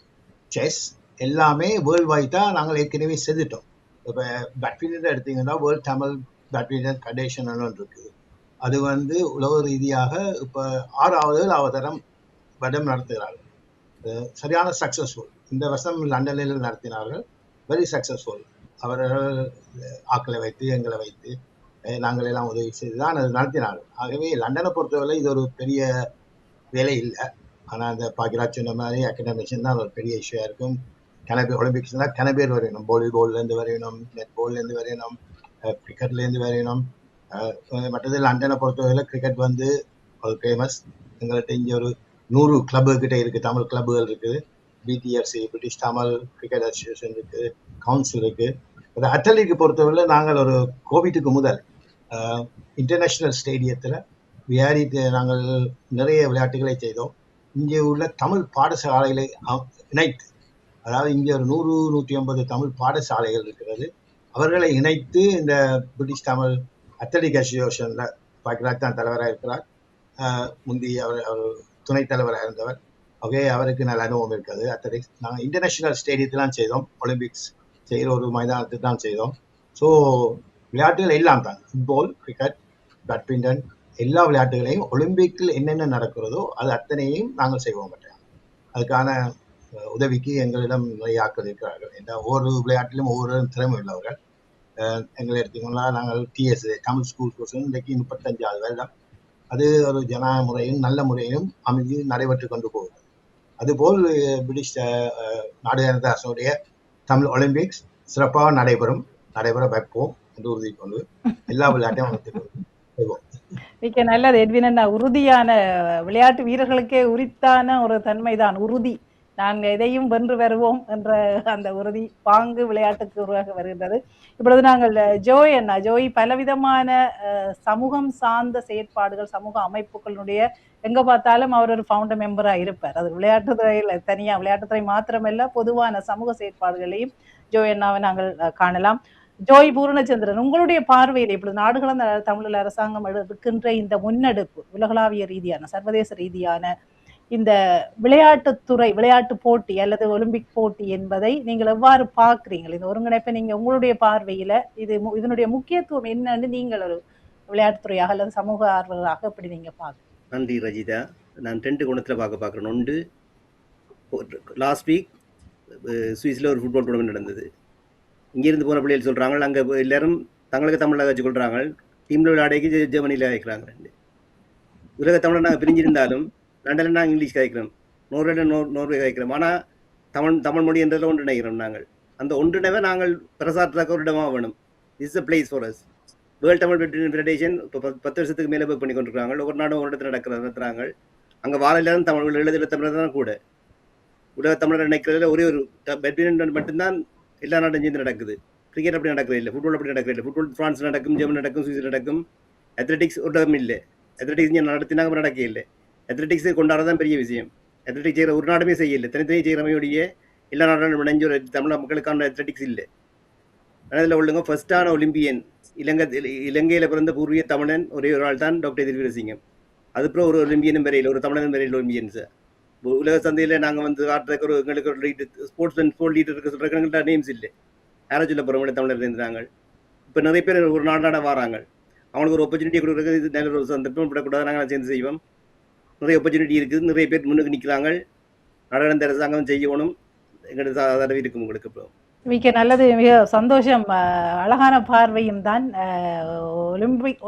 செஸ் எல்லாமே வேர்ல்டு வைடாக நாங்கள் ஏற்கனவே செஞ்சுட்டோம். இப்போ பேட்மிண்டன் எடுத்தீங்கன்னா வேர்ல்டு தமிழ் பேட்மிண்டன் ஃபெடரேஷன் இருக்குது. அது உலக ரீதியாக இப்போ 6வது தரம் வடம் நடத்துகிறார்கள். சரியான சக்ஸஸ்ஃபுல். இந்த வருஷம் லண்டனில் நடத்தினார்கள். Very successful. அவர்கள் ஆக்களை வைத்து எங்களை வைத்து நாங்கள் எல்லாம் உதவி செய்து தான் அது நடத்தினார்கள். ஆகவே லண்டனை பொறுத்தவரை இது ஒரு பெரிய வேலை இல்லை. ஆனால் அந்த பாக்கியராஜ் சொன்ன மாதிரி அகாடமிஷன் தான் ஒரு பெரிய இஷ்யூவாக இருக்கும். பேர் ஒலிம்பிக்ஸ்னால் பேர் வரையணும். வாலிபால்லேருந்து வரையணும், நெட்பால்லேருந்து வரையணும், கிரிக்கெட்லேருந்து வரையணும். மற்றது லண்டனை பொறுத்தவரையில் கிரிக்கெட் ஒரு ஃபேமஸ். எங்கள்கிட்ட இங்கே ஒரு 100 கிளப்புக்கிட்ட இருக்குது, தமிழ் கிளப்புகள் இருக்குது. பிடிஎஃப்சி, பிரிட்டிஷ் தமிழ் கிரிக்கெட் அசோசியேஷன் இருக்குது, கவுன்சில் இருக்குது. அது அத்லெட்டிக்கு பொறுத்தவரையில் நாங்கள் ஒரு கோவிட்டுக்கு முதல் இன்டர்நேஷ்னல் ஸ்டேடியத்தில் விளையாடிட்டு நாங்கள் நிறைய விளையாட்டுகளை செய்தோம். இங்கே உள்ள தமிழ் பாடசாலைகளை இணைத்து, அதாவது இங்கே ஒரு 100-150 தமிழ் பாடசாலைகள் இருக்கிறது. அவர்களை இணைத்து இந்த பிரிட்டிஷ் தமிழ் அத்லெட்டிக் அசோசியேஷனில் பாக்கியராஜ் தான் தலைவராக இருக்கிறார். முந்தி அவர் துணைத் தலைவராக இருந்தவர். அவருக்கு நல்ல அனுபவம் இருக்காது அத்லெட்டிக்ஸ். நாங்கள் இன்டர்நேஷ்னல் ஸ்டேடியத்திலாம் செய்தோம். ஒலிம்பிக்ஸ் செய்கிற ஒரு மைதானத்தை தான் செய்தோம். ஸோ விளையாட்டுகள் எல்லாம் தான், ஃபுட்பால், கிரிக்கெட், பேட்மிண்டன், எல்லா விளையாட்டுகளையும் ஒலிம்பிக்கில் என்னென்ன நடக்கிறதோ அது அத்தனையும் நாங்கள் செய்வோம். அதுக்கான உதவிக்கு எங்களிடம் நிறைய ஆட்கள் இருக்கிறார்கள். ஒவ்வொரு விளையாட்டிலும் ஒவ்வொரு திறமை உள்ளவர்கள். எங்களை எடுத்தீங்கன்னா நாங்கள் டிஎஸ் தமிழ் ஸ்கூல் கோர்ஸ் இன்றைக்கு 35வது வருடம். அது ஒரு ஜனநாயக முறையும் நல்ல முறையிலும் அமைதி நடைபெற்று கொண்டு போகுது. அதுபோல் பிரிட்டிஷ் நாடுகாண அரசுடைய தமிழ் ஒலிம்பிக்ஸ் சிறப்பாக நடைபெற வைப்போம் என்று உறுதி கொண்டு எல்லா விளையாட்டையும் அமைத்துக்கொள்வோம்.
மிக்க நல்லது எட்வின் அண்ணா. உறுதியான விளையாட்டு வீரர்களுக்கே உரித்தான ஒரு தன்மைதான் உறுதி. நாங்கள் எதையும் வென்று வருவோம் என்ற அந்த உறுதி பாங்கு விளையாட்டுக்கு உருவாக வருகின்றது. இப்பொழுது நாங்கள் ஜோய் பலவிதமான சமூகம் சார்ந்த செயற்பாடுகள் சமூக அமைப்புகளுடைய எங்க பார்த்தாலும் அவர் ஒரு ஃபவுண்டர் மெம்பரா இருப்பார். அது விளையாட்டுத்துறையில் தனியா விளையாட்டுத்துறை மாத்திரமல்ல பொதுவான சமூக செயற்பாடுகளையும் ஜோய் அண்ணாவை நாங்கள் காணலாம். ஜோய் பூர்ணச்சந்திரன், உங்களுடைய பார்வையில் இப்பொழுது நாடுகளந்த தமிழ் அரசாங்கம் எடுக்கின்ற இந்த முன்னெடுப்பு உலகளாவிய ரீதியான சர்வதேச ரீதியான இந்த விளையாட்டுத்துறை விளையாட்டு போட்டி அல்லது ஒலிம்பிக் போட்டி என்பதை நீங்கள் எவ்வாறு பார்க்குறீங்கள்? இந்த ஒருங்கிணைப்பை நீங்க உங்களுடைய பார்வையில இதனுடைய முக்கியத்துவம் என்னன்னு நீங்கள் ஒரு விளையாட்டுத்துறையாக அல்லது சமூக ஆர்வலராக எப்படி நீங்க பார்க்குறீங்க?
நன்றி ரஜிதா. நான் 2 கோணத்தில் பார்க்குறேன். ஒன்று, லாஸ்ட் வீக் சுவிஸில் ஒரு ஃபுட்பால் டூர்னமெண்ட் நடந்தது. இங்கேருந்து போன பிள்ளைகள் சொல்கிறாங்க அங்கே எல்லாரும் தங்களுக்கு தமிழில் வச்சு கொள்கிறாங்க, டீமில் விளையாடைக்கு ஜெர்மனியில் வைக்கிறாங்க. உலக தமிழை நாங்கள் பிரிஞ்சிருந்தாலும் லண்டனில் நாங்கள் இங்கிலீஷ் கதைக்கிறோம், நோர்வே கதைக்கிறோம். ஆனால் தமிழ் மொழி என்றதில் ஒன்றிணைகிறோம். நாங்கள் அந்த ஒன்றிணைவை நாங்கள் பிரசாரத்துக்கு ஒரு இடமாக வேணும். Is a place for us. World Tamil federation இப்போ 10 வருஷத்துக்கு மேலே பண்ணி கொண்டிருக்காங்க. ஒவ்வொரு நாடும் ஒரு இடத்துல நடத்துகிறாங்க. அங்கே வாழையிலும் தமிழ் எழுதுகிற தமிழர் தான் கூட. உலக தமிழர் நினைக்கிறதுல ஒரே ஒரு பேட்மிண்டன் மட்டும்தான் எல்லா நாடும் சேர்ந்து நடக்குது. கிரிக்கெட் அப்படி நடக்கிறது இல்லை, ஃபுட்பால் அப்படி நடக்கிறது இல்லை. ஃபுட்பால் ஃப்ரான்ஸ் நடக்கும், ஜெர்மனி நடக்கும், சுவிஸ் நடக்கும். அத்லெட்டிக்ஸ் ஒன்றும் இல்லை. அத்லெட்டிக்ஸ் இங்கே நடத்தினாங்க நடக்க இல்லை. அத்லெட்டிக்ஸை கொண்டாடுறதான் பெரிய விஷயம். அத்லெட்டிக்ஸ் செய்கிற ஒரு நாடுமே செய்யலை, தனித்தனி செய்கிறமையோடைய எல்லா நாடும் நினைஞ்ச ஒரு தமிழ் மக்களுக்கான அத்லெட்டிக்ஸ் இல்லை. அதில் உள்ளவங்க ஃபர்ஸ்டான ஒலிம்பியன் இலங்கையில் பிறந்த பூர்வீக தமிழன் ஒரே ஒரு ஆள் தான் டாக்டர் எதிர் வீரசிங்கம். அதுக்கப்புறம் ஒரு ஒலிம்பியனும் வரையில் ஒரு தமிழனும் வரையில் ஒலிம்பியன்ஸை உலக சந்தையில் நாங்கள் வந்து ஆட்டுறதுக்கு ஒரு எங்களுக்கு ஒரு ஸ்போர்ட் லீடருக்கு சொல்கிறதுக்கு எங்கள்கிட்ட நேம்ஸ் இல்லை. யாரை சொல்ல போகிறவங்களே தமிழர் இருந்தாங்க. இப்போ நிறைய பேர் ஒரு நாடாட வராங்க, அவங்களுக்கு ஒரு ஆப்பர்ச்சுனிட்டி கொடுக்குறது இது நல்ல ஒரு சந்தர்ப்பம் விடக்கூடாது. நாங்கள் சேர்ந்து செய்வோம். நிறைய ஆப்பர்ச்சுனிட்டி இருக்குது, நிறைய பேர் முன்னுக்கு நிற்கிறாங்க. நாடாளுமன்ற அரசாங்கம் செய்யணும், எங்களுக்கு தடவை இருக்கும். உங்களுக்கு இப்போ
மிக நல்லது, மிக சந்தோஷம். அழகான பார்வையும் தான்.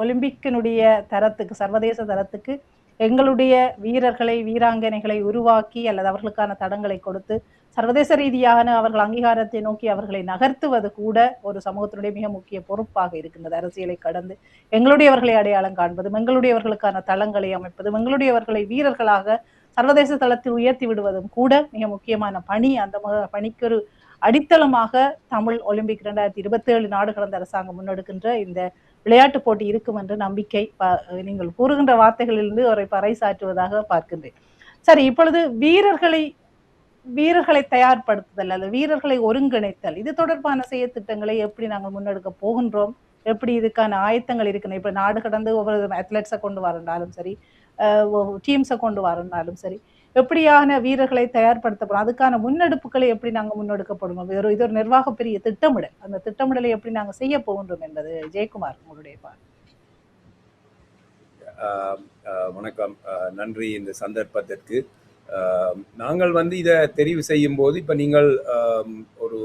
ஒலிம்பிக்கினுடைய தரத்துக்கு சர்வதேச தரத்துக்கு எங்களுடைய வீரர்களை வீராங்கனைகளை உருவாக்கி அல்லது அவர்களுக்கான தடங்களை கொடுத்து சர்வதேச ரீதியான அவர்கள் அங்கீகாரத்தை நோக்கி அவர்களை நகர்த்துவது கூட ஒரு சமூகத்தினுடைய மிக முக்கிய பொறுப்பாக இருக்கின்றது. அரசியலை கடந்து எங்களுடையவர்களை அடையாளம் காண்பதும் எங்களுடையவர்களுக்கான தளங்களை அமைப்பதும் எங்களுடையவர்களை வீரர்களாக சர்வதேச தளத்தில் உயர்த்தி விடுவதும் கூட மிக முக்கியமான பணி. அந்த பணிக்கு ஒரு அடித்தளமாக தமிழ் ஒலிம்பிக் 2027 நாடு கடந்த அரசாங்கம் முன்னெடுக்கின்ற இந்த விளையாட்டு போட்டி இருக்கும் என்ற நம்பிக்கை நீங்கள் கூறுகின்ற வார்த்தைகளிலிருந்து ஒரு பறைசாற்றுவதாக பார்க்கின்றேன். சரி, இப்பொழுது வீரர்களை தயார்படுத்துதல் அல்லது வீரர்களை ஒருங்கிணைத்தல் இது தொடர்பான செய்ய திட்டங்களை எப்படி நாங்கள் முன்னெடுக்க போகின்றோம், எப்படி இதுக்கான ஆயத்தங்கள் இருக்குன்னு இப்ப நாடு கடந்து ஒவ்வொரு அத்லெட்ஸை கொண்டு வரனாலும் சரி, டீம்ஸை கொண்டு வரனாலும் சரி, எப்படியான வீரர்களை தயார்படுத்தப்படும் அதுக்கான முன்னெடுப்புகளை எப்படி நாங்கள் முன்னெடுக்கப்படணும், இது ஒரு நிர்வாக பெரிய திட்டமிடல். அந்த திட்டமிடலை எப்படி நாங்கள் செய்ய போகின்றோம் என்பது ஜெயக்குமார் உங்களுடைய பார்வை.
வணக்கம், நன்றி இந்த சந்தர்ப்பத்திற்கு. நாங்கள் வந்து இதை தெரிவு செய்யும் போது இப்போ நீங்கள் ஒரு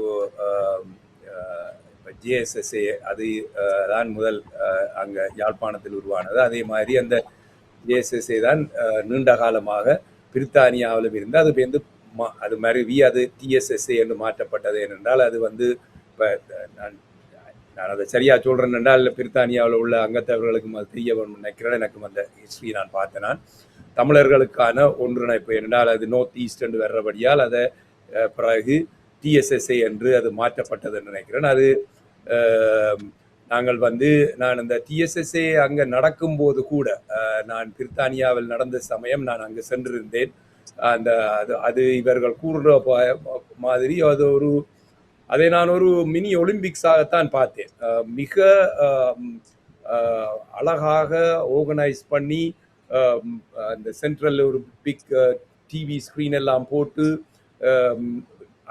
ஜேஎஸ்எஸ்ஏ அது தான் முதல் அங்கே யாழ்ப்பாணத்தில் உருவானது. அதே மாதிரி அந்த ஜேஎஸ்எஸ்ஏ தான் நீண்ட காலமாக பிரித்தானியாவிலும் இருந்து அது வந்து அது மருவி அது டிஎஸ்எஸ்ஏ என்று மாற்றப்பட்டது. ஏனென்றால் அது வந்து இப்போ நான் அதை சரியாக சொல்கிறேன் என்றால் பிரித்தானியாவில் உள்ள அங்கத்தவர்களுக்கும் அது தெரிய வேணும்னு நினைக்கிறேன். எனக்கும் அந்த ஹிஸ்ட்ரி நான் பார்த்தேன். நான் தமிழர்களுக்கான ஒன்றிணைப்பு என்றால் அது நார்த் ஈஸ்ட் என்று வர்றபடியால் அதை பிறகு டிஎஸ்எஸ்ஏ என்று அது மாற்றப்பட்டது என்று நினைக்கிறேன். அது நாங்கள் வந்து நான் அந்த டிஎஸ்எஸ்ஏ அங்கே நடக்கும்போது கூட நான் பிரித்தானியாவில் நடந்த சமயம் நான் அங்கே சென்றிருந்தேன். அந்த அது இவர்கள் கூறுற மாதிரி அதை நான் ஒரு மினி ஒலிம்பிக்ஸாகத்தான் பார்த்தேன். மிக அழகாக ஆர்கனைஸ் பண்ணி அந்த சென்ட்ரல் ஒரு பிக் டிவி ஸ்க்ரீன் எல்லாம் போட்டு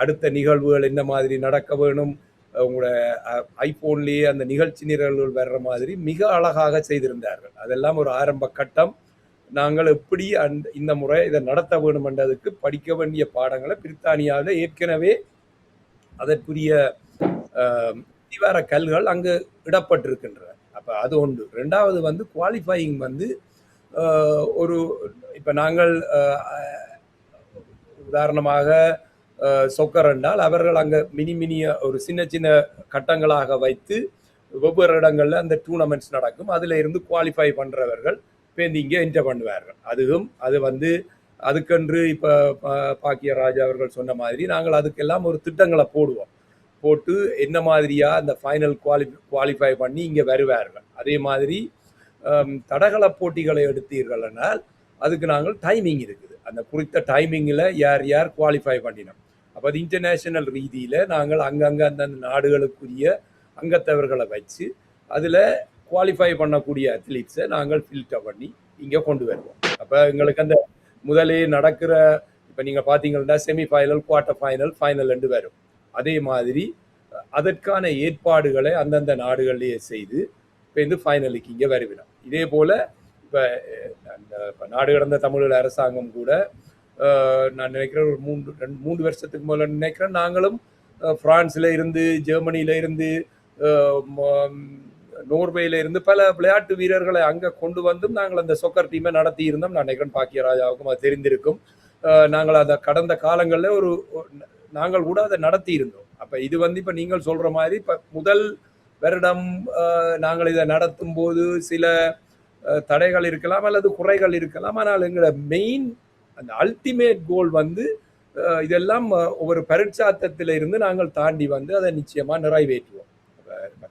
அடுத்த நிகழ்வுகள் என்ன மாதிரி நடக்க வேணும், உங்களோட ஐபோன்லேயே அந்த நிகழ்ச்சி நிரல்கள் வர்ற மாதிரி மிக அழகாக செய்திருந்தார்கள். அதெல்லாம் ஒரு ஆரம்ப கட்டம். நாங்கள் எப்படி இந்த முறை இதை நடத்த வேணும் என்றதுக்கு படிக்க வேண்டிய பாடங்களை பிரித்தானியாவில் ஏற்கனவே அதற்குரிய அத்திவார கல்கள் அங்கு இடப்பட்டிருக்கின்றன. அப்போ அது ஒன்று. ரெண்டாவது வந்து குவாலிஃபையிங் வந்து ஒரு இப்போ நாங்கள் உதாரணமாக சொக்கர் என்றால் அவர்கள் அங்கே மினி ஒரு சின்ன சின்ன கட்டங்களாக வைத்து ஒவ்வொரு இடங்களில் அந்த டூர்னமெண்ட்ஸ் நடக்கும். அதில் இருந்து குவாலிஃபை பண்ணுறவர்கள் பேருந்து இங்கே என்டர் பண்ணுவார்கள். அது வந்து அதுக்கென்று இப்போ பாக்கியராஜ் அவர்கள் சொன்ன மாதிரி நாங்கள் அதுக்கெல்லாம் ஒரு திட்டங்களை போட்டு என்ன மாதிரியா அந்த ஃபைனல் குவாலிஃபை பண்ணி இங்கே வருவார்கள். அதே மாதிரி தடகள போட்டிகளை எடுத்தீர்கள்னால் அதுக்கு நாங்கள் டைமிங் இருக்குது. அந்த குறித்த டைமிங்கில் யார் குவாலிஃபை பண்ணினோம். அப்போ அது இன்டர்நேஷனல் ரீதியில் நாங்கள் அங்கங்கே அந்தந்த நாடுகளுக்குரிய அங்கத்தவர்களை வச்சு அதில் குவாலிஃபை பண்ணக்கூடிய அத்லீட்ஸை நாங்கள் ஃபில்டர் பண்ணி இங்கே கொண்டு வருவோம். அப்போ எங்களுக்கு அந்த முதலே நடக்கிற இப்போ நீங்கள் பார்த்தீங்கன்னா செமிஃபைனல், குவார்ட்டர் ஃபைனல் என்று வரும். அதே மாதிரி அதற்கான ஏற்பாடுகளை அந்தந்த நாடுகளிலேயே செய்து இப்போ இந்த ஃபைனலுக்கு இங்கே வருவினோம். இதே போல் இப்போ நாடு கடந்த தமிழ் அரசாங்கம் கூட நான் நினைக்கிறேன் ஒரு 3 வருஷத்துக்கு முதல்ல நினைக்கிறேன் நாங்களும் பிரான்ஸில் இருந்து, ஜெர்மனியில இருந்து, நோர்வேல இருந்து பல விளையாட்டு வீரர்களை அங்கே கொண்டு வந்தும் நாங்கள் அந்த சொக்கர் டீமை நடத்தி இருந்தோம். நான் நினைக்கிறேன் பாக்கியராஜாவுக்கும் அது தெரிந்திருக்கும். நாங்கள் அதை கடந்த காலங்களில் நாங்கள் கூட அதை நடத்தி இருந்தோம். அப்போ இது வந்து இப்போ நீங்கள் சொல்கிற மாதிரி இப்போ முதல் வருடம் நாங்கள் இதை நடத்தும் போது சில தடைகள் இருக்கலாம் அல்லது குறைகள் இருக்கலாம். ஆனால் எங்களோட மெயின் அந்த அல்டிமேட் கோல் வந்து இதெல்லாம் ஒவ்வொரு பரீட்சாத்தத்தில் இருந்து நாங்கள் தாண்டி வந்து அதை நிச்சயமாக நிறைவேற்றுவோம்.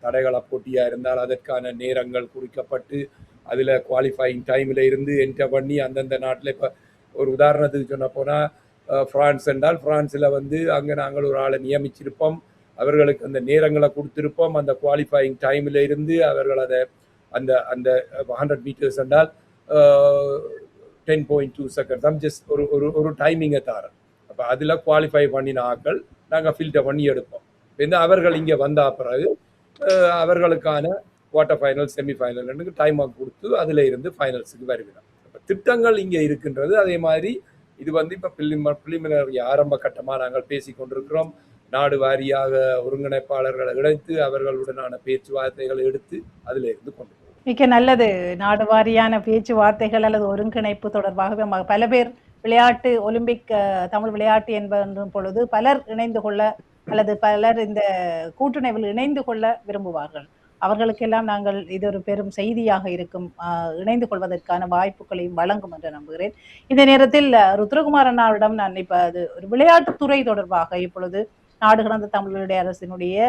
தடைகள போட்டியாக இருந்தால் அதற்கான நேரங்கள் குறிக்கப்பட்டு அதில் குவாலிஃபையிங் டைமில் இருந்து என்டர் பண்ணி அந்தந்த நாட்டில் இப்போ ஒரு உதாரணத்துக்கு சொன்ன போனால் ஃப்ரான்ஸ் என்றால் ஃப்ரான்ஸில் வந்து அங்கே நாங்கள் ஒரு ஆளை நியமிச்சிருப்போம். அவர்களுக்கு அந்த நேரங்களை கொடுத்துருப்போம். அந்த குவாலிஃபையிங் டைமில் இருந்து அவர்கள் அதை அந்த 100 மீட்டர்ஸ் என்றால் 10.2 செகண்ட்ஸ் ஜஸ்ட் ஒரு டைமிங்கை தரோம். அப்போ அதில் குவாலிஃபை பண்ணின ஆக்கள் நாங்கள் ஃபில்டர் பண்ணி எடுப்போம். இந்த அவர்கள் இங்கே வந்த பிறகு அவர்களுக்கான குவார்ட்டர் ஃபைனல், செமிஃபைனல் டைமாக கொடுத்து அதில் இருந்து ஃபைனல்ஸுக்கு வருகிறோம். இப்போ திட்டங்கள் இங்கே இருக்கின்றது. அதே மாதிரி இது வந்து இப்போ பிலிமினரி ஆரம்ப கட்டமாக நாங்கள் பேசி கொண்டிருக்கிறோம். நாடு வாரியாக ஒருங்கிணைப்பாளர்களை இணைத்து அவர்களுடனான பேச்சுவார்த்தைகளை எடுத்து அதில் இருந்து கொண்டு போவோம்.
மிக நல்லது. நாடு வாரியான பேச்சுவார்த்தைகள் அல்லது ஒருங்கிணைப்பு தொடர்பாகவே பல பேர் விளையாட்டு ஒலிம்பிக் தமிழ் விளையாட்டு என்பது பொழுது பலர் இணைந்து கொள்ள அல்லது பலர் இந்த கூட்டுணைவில் இணைந்து கொள்ள விரும்புவார்கள். அவர்களுக்கெல்லாம் நாங்கள் இது ஒரு பெரும் செய்தியாக இருக்கும், இணைந்து கொள்வதற்கான வாய்ப்புகளையும் வழங்கும் என்று நம்புகிறேன். இந்த நேரத்தில் ருத்ரகுமார் அண்ணாவிடம் நான் இப்போ அது ஒரு விளையாட்டுத்துறை தொடர்பாக இப்பொழுது நாடு கடந்த தமிழுடைய அரசினுடைய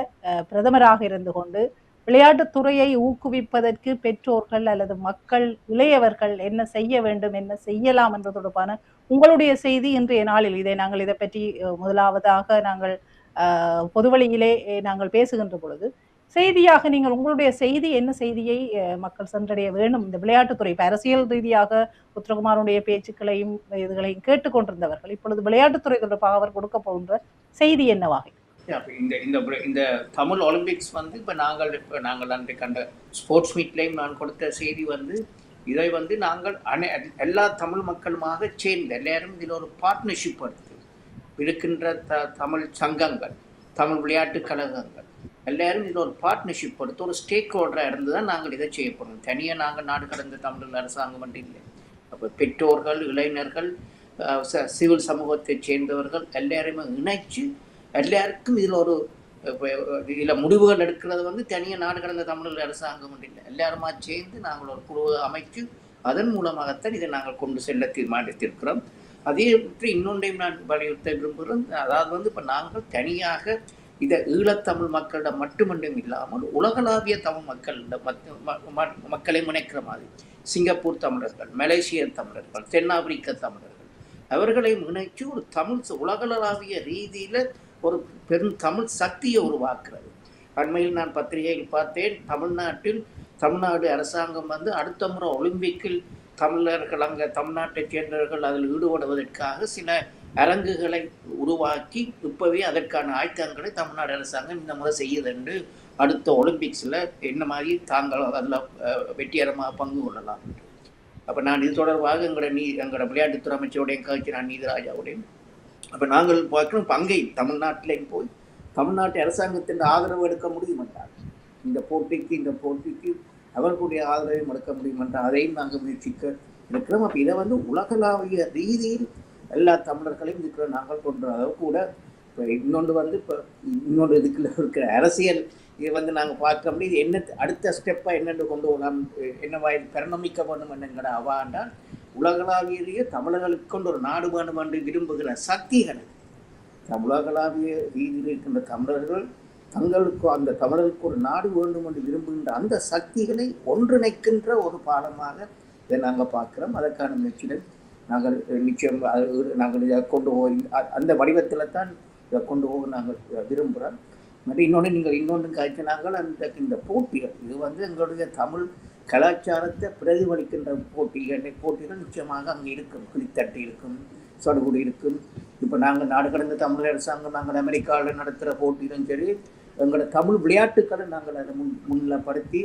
பிரதமராக இருந்து கொண்டு விளையாட்டுத்துறையை ஊக்குவிப்பதற்கு பெற்றோர்கள் அல்லது மக்கள், இளையவர்கள் என்ன செய்ய வேண்டும், என்ன செய்யலாம் என்ற தொடர்பான உங்களுடைய செய்தி இன்றைய நாளில் இதை பற்றி முதலாவதாக நாங்கள் பொதுவழியிலே நாங்கள் பேசுகின்ற பொழுது செய்தியாக நீங்கள் உங்களுடைய செய்தி என்ன செய்தியை மக்கள் சென்றடைய வேண்டும்? இந்த விளையாட்டுத்துறை அரசியல் ரீதியாக ருத்ரகுமாருடைய பேச்சுக்களையும் இதுகளையும் கேட்டுக்கொண்டிருந்தவர்கள் இப்பொழுது விளையாட்டுத்துறை தொடர்பாக அவர் கொடுக்க போகின்ற செய்தி என்னவாக?
இந்த தமிழ் ஒலிம்பிக்ஸ் வந்து இப்போ நாங்கள் அன்றை கண்ட ஸ்போர்ட்ஸ் மீட்லேயும் நான் கொடுத்த செய்தி வந்து இதை வந்து நாங்கள் எல்லா தமிழ் மக்களுமாக சேர்ந்து எல்லாரும் இதில் ஒரு பார்ட்னர்ஷிப் எடுத்து இருக்கின்ற தமிழ் சங்கங்கள், தமிழ் விளையாட்டு கழகங்கள் எல்லாரும் இதில் ஒரு பார்ட்னர்ஷிப் எடுத்து ஒரு ஸ்டேக் ஹோல்டராக இருந்து தான் நாங்கள் இதை செய்ய போகிறோம். தனியாக நாங்கள் நாடு கடந்த தமிழ் அரசாங்கம் மட்டும் இல்லை. அப்போ பெற்றோர்கள், இளைஞர்கள், சிவில் சமூகத்தை சேர்ந்தவர்கள் எல்லாருமே இணைச்சு எல்லாருக்கும் இதில் முடிவுகள் எடுக்கிறது வந்து தனியாக நாடு கடந்த தமிழ் அரசாங்கம் மட்டும் இல்லை. எல்லாருமா சேர்ந்து நாங்கள் ஒரு குழுவை அமைச்சு அதன் மூலமாகத்தான் இதை நாங்கள் கொண்டு செல்ல தீர்மானித்திருக்கிறோம். அதே பற்றி இன்னொன்றையும் நான் வலியுறுத்த விரும்புகிறோம். அதாவது வந்து இப்போ நாங்கள் தனியாக இதை ஈழத்தமிழ் மக்களிடம் மட்டுமன்றும் இல்லாமல் உலகளாவிய தமிழ் மக்களை முனைக்கிற மாதிரி சிங்கப்பூர் தமிழர்கள், மலேசிய தமிழர்கள், தென்னாப்பிரிக்க தமிழர்கள் அவர்களை முனைச்சு ஒரு உலகளாவிய ரீதியில் ஒரு பெரும் தமிழ் சக்தியை உருவாக்குறது. அண்மையில் நான் பத்திரிகையில் பார்த்தேன், தமிழ்நாடு அரசாங்கம் வந்து அடுத்த முறை ஒலிம்பிக்கில் தமிழர்கள் அங்கே தமிழ்நாட்டைச் சேர்ந்தவர்கள் அதில் ஈடுபடுவதற்காக சில அரங்குகளை உருவாக்கி இப்போவே அதற்கான ஆயத்தங்களை தமிழ்நாடு அரசாங்கம் இந்த முறை செய்யுது என்று அடுத்த ஒலிம்பிக்ஸில் என்ன மாதிரி தாங்கள் அதில் வெற்றிகரமாக பங்கு கொள்ளலாம். அப்போ நான் இது தொடர்பாக எங்களோட விளையாட்டுத்துறை அமைச்சருடையும் கழிச்சு நான் நீதிராஜாவுடையும் அப்போ நாங்கள் பார்க்கணும் பங்கை தமிழ்நாட்டிலையும் போய் தமிழ்நாட்டு அரசாங்கத்தின் ஆதரவு எடுக்க முடியும் என்றார். இந்த போட்டிக்கு அவர்களுடைய ஆதரவையும் எடுக்க முடியும் என்றால் அதையும் நாங்கள் முயற்சிக்க இருக்கிறோம். அப்போ இதை வந்து உலகளாவிய ரீதியில் எல்லா தமிழர்களையும் இருக்கிற நாங்கள் கொண்டு அளவு கூட இப்போ இன்னொன்று இதுக்குள்ள இருக்கிற அரசியல் இதை வந்து நாங்கள் பார்க்க முடியும். இது என்ன அடுத்த ஸ்டெப்பாக என்னென்று கொண்டு வரலாம், என்னவா பரிணமிக்க வேண்டும் என்னங்கிற அவாண்டால் உலகளாவிய தமிழர்களுக்கு கொண்டு ஒரு நாடு வேண்டும் என்று விரும்புகிற சக்திகள் உலகளாவிய ரீதியில் இருக்கின்ற தமிழர்கள் தங்களுக்கு அந்த தமிழர்களுக்கு ஒரு நாடு வேண்டும் என்று விரும்புகின்ற அந்த சக்திகளை ஒன்றிணைக்கின்ற ஒரு பாலமாக இதை நாங்கள் பார்க்குறோம். அதற்கான முயற்சிகள் நாங்கள் நிச்சயம் நாங்கள் இதை கொண்டு போய் அந்த வடிவத்தில் தான் இதை கொண்டு போக நாங்கள் விரும்புகிறோம். இன்னொன்று காய்ச்சி நாங்கள் இந்த போட்டிகள் இது வந்து எங்களுடைய தமிழ் கலாச்சாரத்தை பிரதிபலிக்கின்ற போட்டிகள் நிச்சயமாக அங்கே இருக்கும். கிளித்தட்டு இருக்கும், சடுகுடு இருக்கும். இப்போ நாங்கள் நாடு கடந்த தமிழ் அரசாங்கம் நாங்கள் அமெரிக்காவில் நடத்துகிற போட்டியிலும் சரி எங்களோட தமிழ் விளையாட்டுக்களை நாங்கள் அதை முன்னிலைப்படுத்தி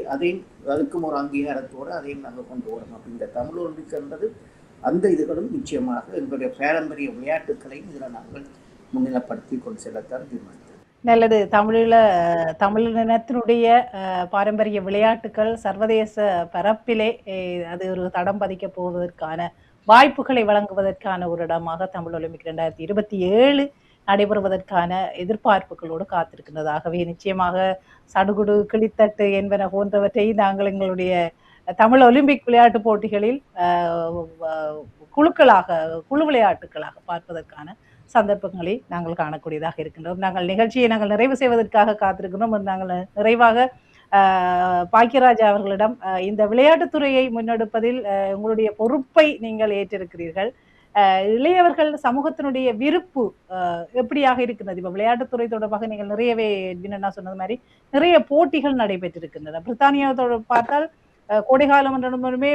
அதுக்கும் ஒரு அங்கீகாரத்தோடு அதையும் நாங்கள் கொண்டு வரோம். அப்போ இந்த தமிழ் ஒலிம்பிக்ஸ் என்பது அந்த இதுகளும் நிச்சயமாக எங்களுடைய பாரம்பரிய விளையாட்டுக்களையும் இதில் நாங்கள் முன்னிலைப்படுத்தி கொண்டு செல்லத்தான் தீர்மானித்தோம்.
நல்லது. தமிழினத்தினுடைய பாரம்பரிய விளையாட்டுக்கள் சர்வதேச பரப்பிலே அது ஒரு தடம் பதிக்க போவதற்கான வாய்ப்புகளை வழங்குவதற்கான ஒரு இடமாக தமிழ் ஒலிம்பிக் 2027 நடைபெறுவதற்கான எதிர்பார்ப்புகளோடு காத்திருக்கின்றதாகவே நிச்சயமாக சடுகுடு, கிளித்தட்டு என்பன போன்றவற்றை நாங்கள் எங்களுடைய தமிழ் ஒலிம்பிக் விளையாட்டு போட்டிகளில் குழு விளையாட்டுகளாக பார்ப்பதற்கான சந்தர்ப்பங்களை நாங்கள் காணக்கூடியதாக இருக்கின்றோம். நிகழ்ச்சியை நாங்கள் நிறைவு செய்வதற்காக காத்திருக்கிறோம். நாங்கள் நிறைவாக பாக்கியராஜா அவர்களிடம் இந்த விளையாட்டுத்துறையை முன்னெடுப்பதில் உங்களுடைய பொறுப்பை நீங்கள் ஏற்றிருக்கிறீர்கள். இளையவர்கள் சமூகத்தினுடைய விருப்பு எப்படியாக இருக்கிறது? இப்ப விளையாட்டுத்துறை தொடர்பாக நீங்கள் நிறையவே என்ன சொன்னது மாதிரி நிறைய போட்டிகள் நடைபெற்றிருக்கின்றன. பிரித்தானியாவோட பார்த்தால் கோடைகாலம் என்றுமே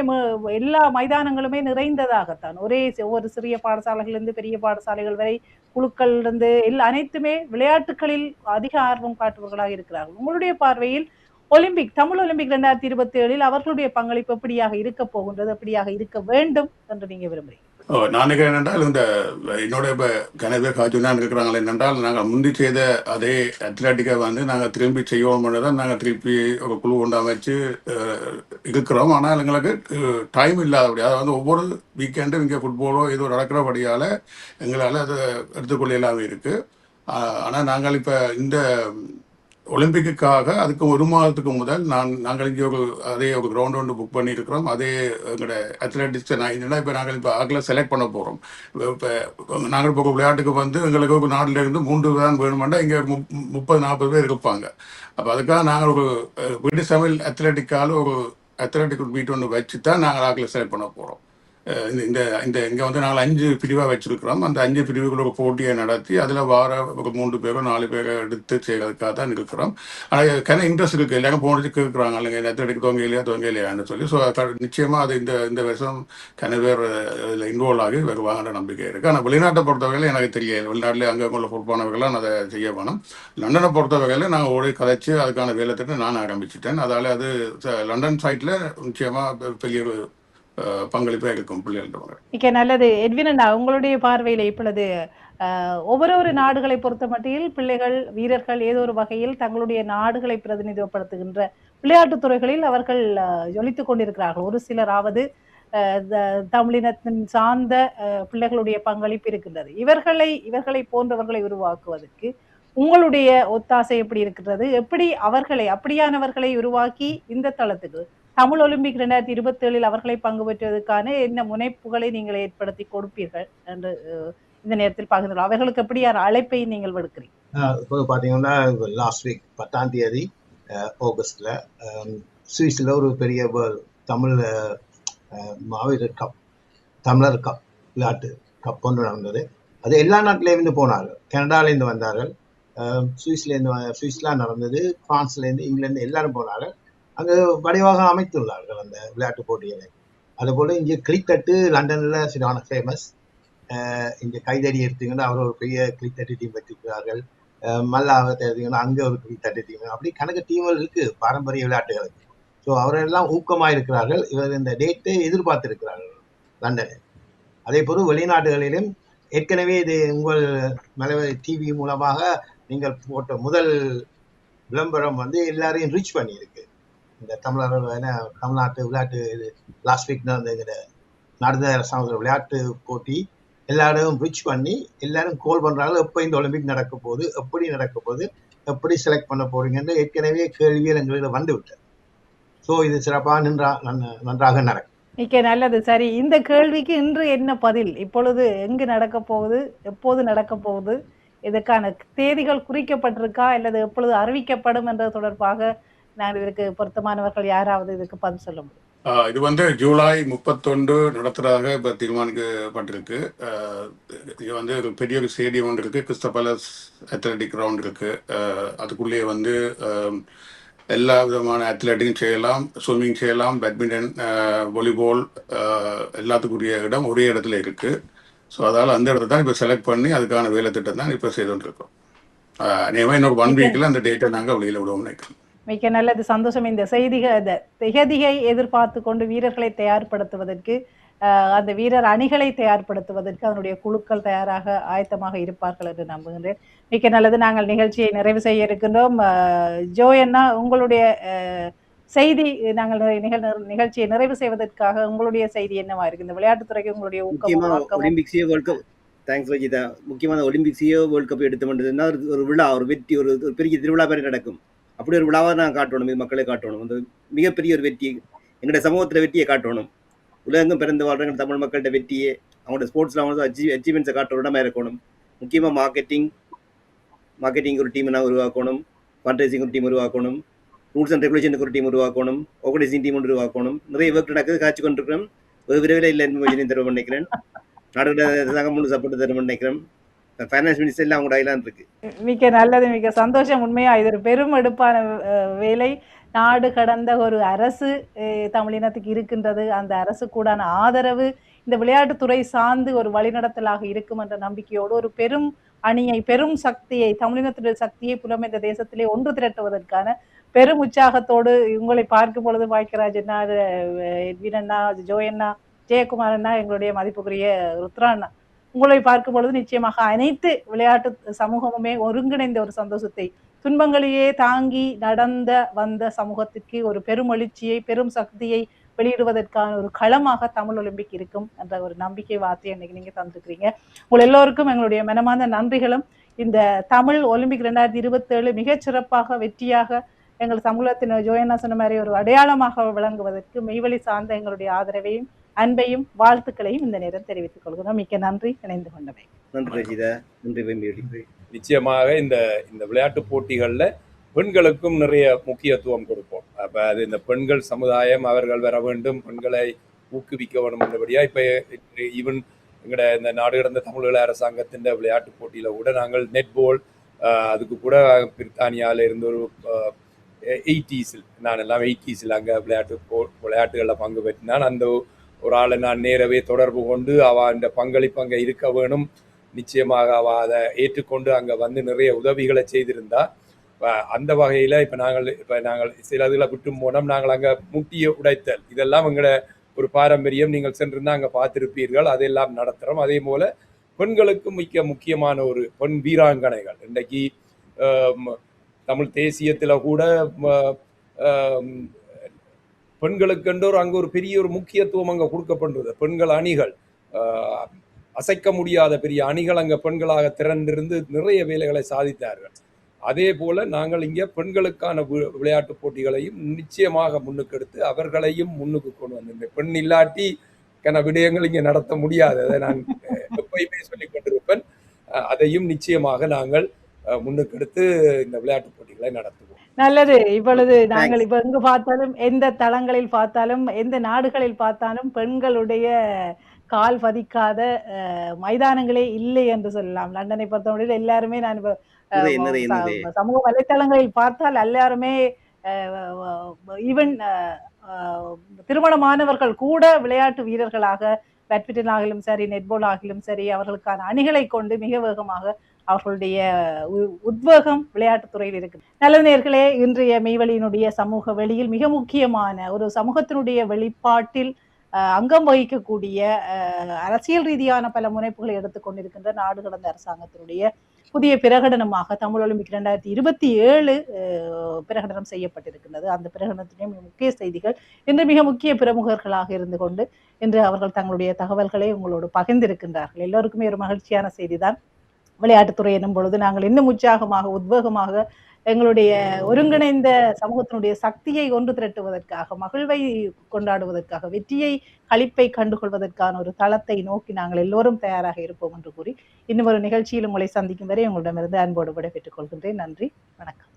எல்லா மைதானங்களுமே நிறைந்ததாகத்தான். ஒவ்வொரு சிறிய பாடசாலைகளிலிருந்து பெரிய பாடசாலைகள் வரை குழுக்கள் இருந்து அனைத்துமே விளையாட்டுகளில் அதிக ஆர்வம் காட்டுபவர்களாக இருக்கிறார்கள். உங்களுடைய பார்வையில் தமிழ் ஒலிம்பிக் 2027 அவர்களுடைய பங்களிப்பு எப்படியாக இருக்க போகின்றது, எப்படியாக இருக்க வேண்டும் என்று நீங்க விரும்புறீங்க?
நான் நினைக்கிறேன் என்றால் இந்த என்னோட இப்போ கனவே காய்ச்சுனா இருக்கிறாங்களே என்னென்றால் நாங்கள் முந்தி செய்த அதே அத்லட்டிக்கை வந்து நாங்கள் திரும்பி செய்வோம் தான் நாங்கள் திருப்பி ஒரு குழு கொண்டு அமைச்சு இருக்கிறோம். ஆனால் எங்களுக்கு டைம் இல்லாதபடி அதாவது ஒவ்வொரு வீக்கெண்டும் இங்கே ஃபுட்பாலோ ஏதோ நடக்கிறபடியால் எங்களால் அதை எடுத்துக்கொள்ளலாமே இருக்குது. ஆனால் நாங்கள் இப்போ இந்த ஒலிம்பிக்குக்காக அதுக்கு 1 மாதத்துக்கு முதல் நாங்கள் இங்கே ஒரு கிரவுண்ட் ஒன்று புக் பண்ணியிருக்கிறோம். அதே எங்களோட அத்லட்டிக்ஸ் இப்போ நாங்கள் இப்போ அதில் செலக்ட் பண்ண போகிறோம். இப்போ நாங்கள் இப்போ விளையாட்டுக்கு வந்து எங்களுக்கு ஒரு நாட்டிலேருந்து 3 தான் வேணுமெண்டா இங்கே 30-40 பேர் இருப்பாங்க. அப்போ அதுக்காக நாங்கள் ஒரு வீட்டு சமையல் அத்லட்டிக்கால் ஒரு அத்லட்டிக் மீட் ஒன்று வச்சு தான் நாங்கள் அதில் செலக்ட் பண்ண போகிறோம். இங்கே வந்து நாங்கள் 5 பிரிவாக வச்சிருக்கிறோம். அந்த 5 பிரிவுகள் ஒரு போட்டியை நடத்தி அதில் வார ஒரு 3 பேரோ 4 பேரோ எடுத்து செய்கிறதுக்காக தான் இருக்கிறோம். ஆனால் இன்ட்ரெஸ்ட் இருக்குது, எல்லாரும் போனது கேட்குறாங்க இல்லைங்க அத்லட்டிக் துவங்க இல்லையான்னு சொல்லி. ஸோ நிச்சயமாக அது இந்த வருஷம் பேர் இதில் இன்வால்வ் ஆகி வருவாங்கன்ற நம்பிக்கை இருக்குது. ஆனால் வெளிநாட்டை பொறுத்தவரையில் எனக்கு தெரியாது. வெளிநாட்டில் அங்கே உள்ள பொறுப்பானவர்களாம் அதை செய்ய வேணும். லண்டனை பொறுத்தவரையில் நாங்கள் ஓடி கதைச்சு அதுக்கான வேலை திட்டம் நான் ஆரம்பிச்சிட்டேன். அதால் அது லண்டன் சைட்டில் நிச்சயமாக பெரிய ஒரு பங்களிப்பாக இருக்கும் பிள்ளைகள்.
மிக நல்லது. எட்வின், உங்களுடைய பார்வையில் இப்பொழுது ஒவ்வொரு நாடுகளை பொறுத்த மட்டில் பிள்ளைகள் வீரர்கள் ஏதோ ஒரு வகையில் தங்களுடைய நாடுகளை பிரதிநிதித்துவப்படுத்துகின்ற விளையாட்டுத் துறைகளில் அவர்கள் ஜொலித்துக் கொண்டிருக்கிறார்கள். ஒரு சிலராவது தமிழினத்தின் சார்ந்த பிள்ளைகளுடைய பங்களிப்பு இருக்கின்றது. இவர்களை போன்றவர்களை உருவாக்குவதற்கு உங்களுடைய ஒத்தாசை எப்படி இருக்கிறது? எப்படி அப்படியானவர்களை உருவாக்கி இந்த தளத்துக்கு தமிழ் ஒலிம்பிக் 2027 அவர்களை பங்கு பெற்றுவதற்கான என்ன முனைப்புகளை நீங்கள் ஏற்படுத்தி கொடுப்பீர்கள் என்று இந்த நேரத்தில் பகிர்ந்து அவர்களுக்கு எப்படியான அழைப்பை நீங்கள் விடுக்கிறீங்க?
இப்போ பார்த்தீங்கன்னா லாஸ்ட் வீக் 10ஆம் தேதி ஆகஸ்ட்ல சுவிஸ்ல ஒரு பெரிய தமிழ் மாவீரர் கப், தமிழர் கப், விளையாட்டு கப் ஒன்று நடந்தது. அது எல்லா நாட்டிலேருந்து போனார்கள். கனடாலேருந்து வந்தார்கள், சுவிஸ்லாம் நடந்தது, பிரான்ஸ்லேருந்து, இங்கிலாந்து எல்லாரும் போனார்கள். அங்கு வடிவாக அமைத்துள்ளார்கள் அந்த விளையாட்டு போட்டிகளை. அதுபோல் இங்கே கிளித்தட்டு லண்டனில் சரியான ஃபேமஸ். இங்கே கைதடி எடுத்தீங்கன்னா அவர் ஒரு பெரிய கிளித்தட்டு டீம் வச்சிருக்கிறார்கள். மல்லாவை எடுத்தீங்கன்னா அங்கே ஒரு கிளித்தட்டு டீம், அப்படி கணக்கு டீம்கள் இருக்குது பாரம்பரிய விளையாட்டுகளுக்கு. ஸோ அவரெல்லாம் ஊக்கமாக இருக்கிறார்கள். இவர் இந்த டேட்டை எதிர்பார்த்திருக்கிறார்கள் லண்டனில். அதே போல் வெளிநாடுகளிலும் ஏற்கனவே இது உங்கள் மலைவரி டிவி மூலமாக நீங்கள் போட்ட முதல் விளம்பரம் வந்து எல்லாரையும் ரீச் பண்ணியிருக்கு. இந்த தமிழ்நாட்டு விளையாட்டு லாஸ்ட் வீக் நடந்த அரசாங்க விளையாட்டு போட்டி எல்லாரும் ரீச் பண்ணி எல்லாரும் கோல் பண்றாங்க. எப்போ இந்த ஒலிம்பிக் நடக்க போகுது, எப்படி நடக்க போகுது, எப்படி செலக்ட் பண்ண போறீங்கன்னு ஏற்கனவே கேள்விகள் எங்களிடம் வந்து விட்டது. ஸோ இது சிறப்பாக நன்றாக நடக்கும்.
மிக்க நல்லது. சரி, இந்த கேள்விக்கு இன்று என்ன பதில்? இப்பொழுது எங்கு நடக்க போகுது, எப்போது நடக்க போகுது, இதற்கான தேதிகள் குறிக்கப்பட்டிருக்கா அல்லது எப்பொழுது அறிவிக்கப்படும் என்பது தொடர்பாக நான் இதற்கு பொருத்தமானவர்கள் யாராவது இதுக்கு பதில் சொல்ல முடியும்?
இது வந்து ஜூலை 31 நடத்துறதாக இப்போ தீர்மானிக்கப்பட்டிருக்கு. இது வந்து ஒரு பெரிய ஒரு ஸ்டேடியம் ஒன்று இருக்கு, கிறிஸ்டல் பேலஸ் அத்லெட்டிக் கிரவுண்ட் இருக்கு. அதுக்குள்ளேயே வந்து எல்லா விதமான அத்லெட்டிக்கும் செய்யலாம், ஸ்விம்மிங் செய்யலாம், பேட்மிண்டன், வாலிபால், எல்லாத்துக்குரிய இடம் ஒரே இடத்துல இருக்கு. ஸோ அதால் அந்த இடத்த தான் இப்போ செலக்ட் பண்ணி அதுக்கான வேலை திட்டம் தான் இப்போ செய்து கொண்டிருக்கோம். நேமா இன்னொரு 1 வீக்கில் அந்த டேட்டை நாங்கள் வெளியில் விடுவோம் நினைக்கிறோம்.
மிக்க நல்லது, சந்தோஷம். இந்த திகதிகை எதிர்பார்த்து கொண்டு வீரர்களை தயார்படுத்துவதற்கு, அந்த வீரர் அணிகளை தயார்படுத்துவதற்கு அதனுடைய குழுக்கள் ஆயத்தமாக இருப்பார்கள் என்று நம்புகின்றேன். மிக்க நல்லது. நாங்கள் நிகழ்ச்சியை நிறைவு செய்ய இருக்கின்றோம். ஜோயண்ணா, உங்களுடைய செய்தி, நாங்கள் நிகழ்ச்சியை நிறைவு செய்வதற்காக உங்களுடைய செய்தி என்னவா இருக்கு? இந்த விளையாட்டுத்துறைக்கு உங்களுடைய
ஒலிம்பிக்ஸையோ வேர்ல்ட் கப், தேங்க்ஸ் வஜிதா. முக்கியமான ஒலிம்பிக்ஸையோ வேர்ல்ட் கப் எடுத்து பண்ணுறதுன்னா ஒரு விழா, ஒரு வெற்றி, ஒரு பெரிய திருவிழா மாதிரி நடக்கும். அப்படி ஒரு விழாவை நான் காட்டணும், இது மக்களை காட்டணும். அந்த மிகப்பெரிய ஒரு வெற்றி, எங்களுடைய சமூகத்தில் வெற்றியை காட்டணும். உலகெங்கும் பிறந்து வாழ்ற தமிழ் மக்கள்கிட்ட வெற்றியே, அவங்களோட ஸ்போர்ட்ஸில் அவங்க அச்சீவ்மெண்ட்ஸை காட்டுற இடமா இருக்கணும். முக்கியமாக மார்க்கெட்டிங் ஒரு டீம் நான் உருவாக்கணும், ஃபண்ட்ரைசிங் ஒரு டீம் உருவாக்கணும், ரூல்ஸ் அண்ட் ரெகுலேஷனுக்கு ஒரு டீம் உருவாக்கணும், ஆர்கனைசிங் டீம் ஒன்று உருவாக்கணும். நிறைய ஒர்க் நடக்குது, காட்சி கொண்டிருக்கிறோம். ஒரு விரைவில் இல்லை தருவ நினைக்கிறேன். நாடுகள சங்கம் முழு சப்போர்ட் தருவ நினைக்கிறேன். ஃபைனான்ஸ் மினிஸ்டர் எல்லாம் அவங்க டைலான் இருக்கு.
மிக்க நல்லது, மிக்க சந்தோஷம். உண்மையா இது ஒரு பெரும் எடுப்பான வேலை. நாடு கடந்த ஒரு அரசு தமிழினத்துக்கு இருக்கின்றது. அந்த அரசு கூடான ஆதரவு இந்த விளையாட்டுத்துறை சார்ந்து ஒரு வழிநடத்தலாக இருக்கும் என்ற நம்பிக்கையோடு ஒரு பெரும் அணியை, பெரும் சக்தியை, தமிழினத்துடைய சக்தியை புலம் இந்த தேசத்திலே ஒன்று திரட்டுவதற்கான பெரும் உற்சாகத்தோடு உங்களை பார்க்கும் பொழுது பாக்கியராஜ் அண்ணா, எட்வின் அண்ணா, ஜோயண்ணா, ஜெயக்குமார் அண்ணா, எங்களுடைய மதிப்புக்குரிய ருத்ரா அண்ணா, உங்களை பார்க்கும் பொழுது நிச்சயமாக அனைத்து விளையாட்டு சமூகமுமே ஒருங்கிணைந்த ஒரு சந்தோஷத்தை, துன்பங்களையே தாங்கி நடந்த வந்த சமூகத்திற்கு ஒரு பெரும் எழுச்சியை, பெரும் சக்தியை வெளியிடுவதற்கான ஒரு களமாக தமிழ் ஒலிம்பிக் இருக்கும் என்ற ஒரு நம்பிக்கை வார்த்தையை இன்னைக்கு நீங்க தந்துருக்கிறீங்க. உங்கள் எல்லோருக்கும் எங்களுடைய மனமார்ந்த நன்றிகளும். இந்த தமிழ் ஒலிம்பிக் 2027 மிகச் சிறப்பாக வெற்றியாக எங்கள் சமூகத்தின் ஜோயண்ணா சொன்ன மாதிரி ஒரு அடையாளமாக விளங்குவதற்கு மெய்வழி சார்ந்த எங்களுடைய ஆதரவையும் அன்பையும் வாழ்த்துக்களையும் இந்த நேரம் தெரிவித்துக் கொள்கிறோம். மிக்க நன்றி, இணைந்து கொண்டவை.
நிச்சயமாக இந்த விளையாட்டு போட்டிகள்ல பெண்களுக்கும் நிறைய முக்கியத்துவம் கொடுப்போம். அப்ப அது இந்த பெண்கள் சமுதாயம் அவர்கள் வர வேண்டும், பெண்களை ஊக்குவிக்க வேண்டும் என்றபடியா இப்ப ஈவன் எங்கட இந்த நாடு கடந்த தமிழக அரசாங்கத்தின் விளையாட்டு போட்டியில கூட நாங்கள் நெட்பால், அதுக்கு கூட பிரித்தானியால இருந்து ஒரு 80s நான் எல்லாம் 80s அங்கே விளையாட்டுகளில் பங்கு பெற்றினான். அந்த ஒரு ஆளை நான் நேரவே தொடர்பு கொண்டு அந்த பங்களிப்பு அங்கே இருக்க வேணும், நிச்சயமாக அதை ஏற்றுக்கொண்டு அங்கே வந்து நிறைய உதவிகளை செய்திருந்தா. அந்த வகையில் இப்போ நாங்கள் சில இதில் விட்டும் போனோம். நாங்கள் அங்கே முட்டிய உடைத்தல் இதெல்லாம் எங்களோட ஒரு பாரம்பரியம். நீங்கள் சென்றிருந்தால் அங்கே பார்த்துருப்பீர்கள், அதெல்லாம் நடத்துகிறோம். அதே போல் பெண்களுக்கு முக்கியமான ஒரு பெண் வீராங்கனைகள் இன்றைக்கு தமிழ் தேசியத்தில் கூட பெண்களுக்கென்று அங்கே ஒரு பெரிய ஒரு முக்கியத்துவம் அங்கே கொடுக்கப்படுறது. பெண்கள் அணிகள், அசைக்க முடியாத பெரிய அணிகள் அங்கே பெண்களாக திரண்டிருந்து நிறைய வேலைகளை சாதித்தார்கள். அதே போல நாங்கள் இங்கே பெண்களுக்கான விளையாட்டு போட்டிகளையும் நிச்சயமாக முன்னுக்கெடுத்து அவர்களையும் முன்னுக்கு கொண்டு வந்திருந்தேன். பெண் இல்லாட்டி விடயங்கள் இங்கே நடத்த முடியாது, அதை நான் எப்பயுமே சொல்லிக் கொண்டிருப்பேன். அதையும் நிச்சயமாக நாங்கள் முன்னுக்கெடுத்து இந்த விளையாட்டு போட்டிகளை நடத்துவோம்.
நல்லது. இப்பொழுது நாங்கள் இப்ப எங்கு பார்த்தாலும், எந்த தளங்களில் பார்த்தாலும், எந்த நாடுகளில் பார்த்தாலும் பெண்களுடைய கால் பதிக்காத மைதானங்களே இல்லை என்று சொல்லலாம். லண்டனை பொறுத்தவரையில் எல்லாருமே, நான் சமூக வலைத்தளங்களில் பார்த்தால் எல்லாருமே, ஈவன் திருமணமானவர்கள் கூட விளையாட்டு வீரர்களாக, பேட்மிண்டன் ஆகிலும் சரி, நெட்பால் ஆகிலும் சரி, அவர்களுக்கான அணிகளை கொண்டு மிக வேகமாக அவர்களுடைய உத்வேகம் விளையாட்டுத்துறையில் இருக்கு. நல்ல நேயர்களே, இன்றைய மெய்வழியினுடைய சமூக வெளியில் மிக முக்கியமான ஒரு சமூகத்தினுடைய வெளிப்பாட்டில் அங்கம் வகிக்கக்கூடிய அரசியல் ரீதியான பல முனைப்புகளை எடுத்துக்கொண்டிருக்கின்ற நாடு கடந்த அரசாங்கத்தினுடைய புதிய பிரகடனமாக தமிழ் ஒலிம்பிக் 2027 பிரகடனம் செய்யப்பட்டிருக்கின்றது. அந்த பிரகடனத்திலேயும் முக்கிய செய்திகள் இன்று மிக முக்கிய பிரமுகர்களாக இருந்து கொண்டு இன்று அவர்கள் தங்களுடைய தகவல்களை உங்களோடு பகிர்ந்திருக்கின்றார்கள். எல்லோருக்குமே ஒரு மகிழ்ச்சியான செய்திதான். விளையாட்டுத்துறை என்னும் பொழுது நாங்கள் இன்னும் உற்சாகமாக உத்வேகமாக எங்களுடைய ஒருங்கிணைந்த சமூகத்தினுடைய சக்தியை ஒன்று திரட்டுவதற்காக, மகிழ்வை கொண்டாடுவதற்காக, வெற்றியை களிப்பை கண்டுகொள்வதற்கான ஒரு தளத்தை நோக்கி நாங்கள் எல்லோரும் தயாராக இருப்போம் என்று கூறி இன்னும் ஒரு நிகழ்ச்சியில் உங்களை சந்திக்கும் வரை உங்களிடமிருந்து அன்போடு விடைபெற்றுக் கொள்கின்றேன். நன்றி, வணக்கம்.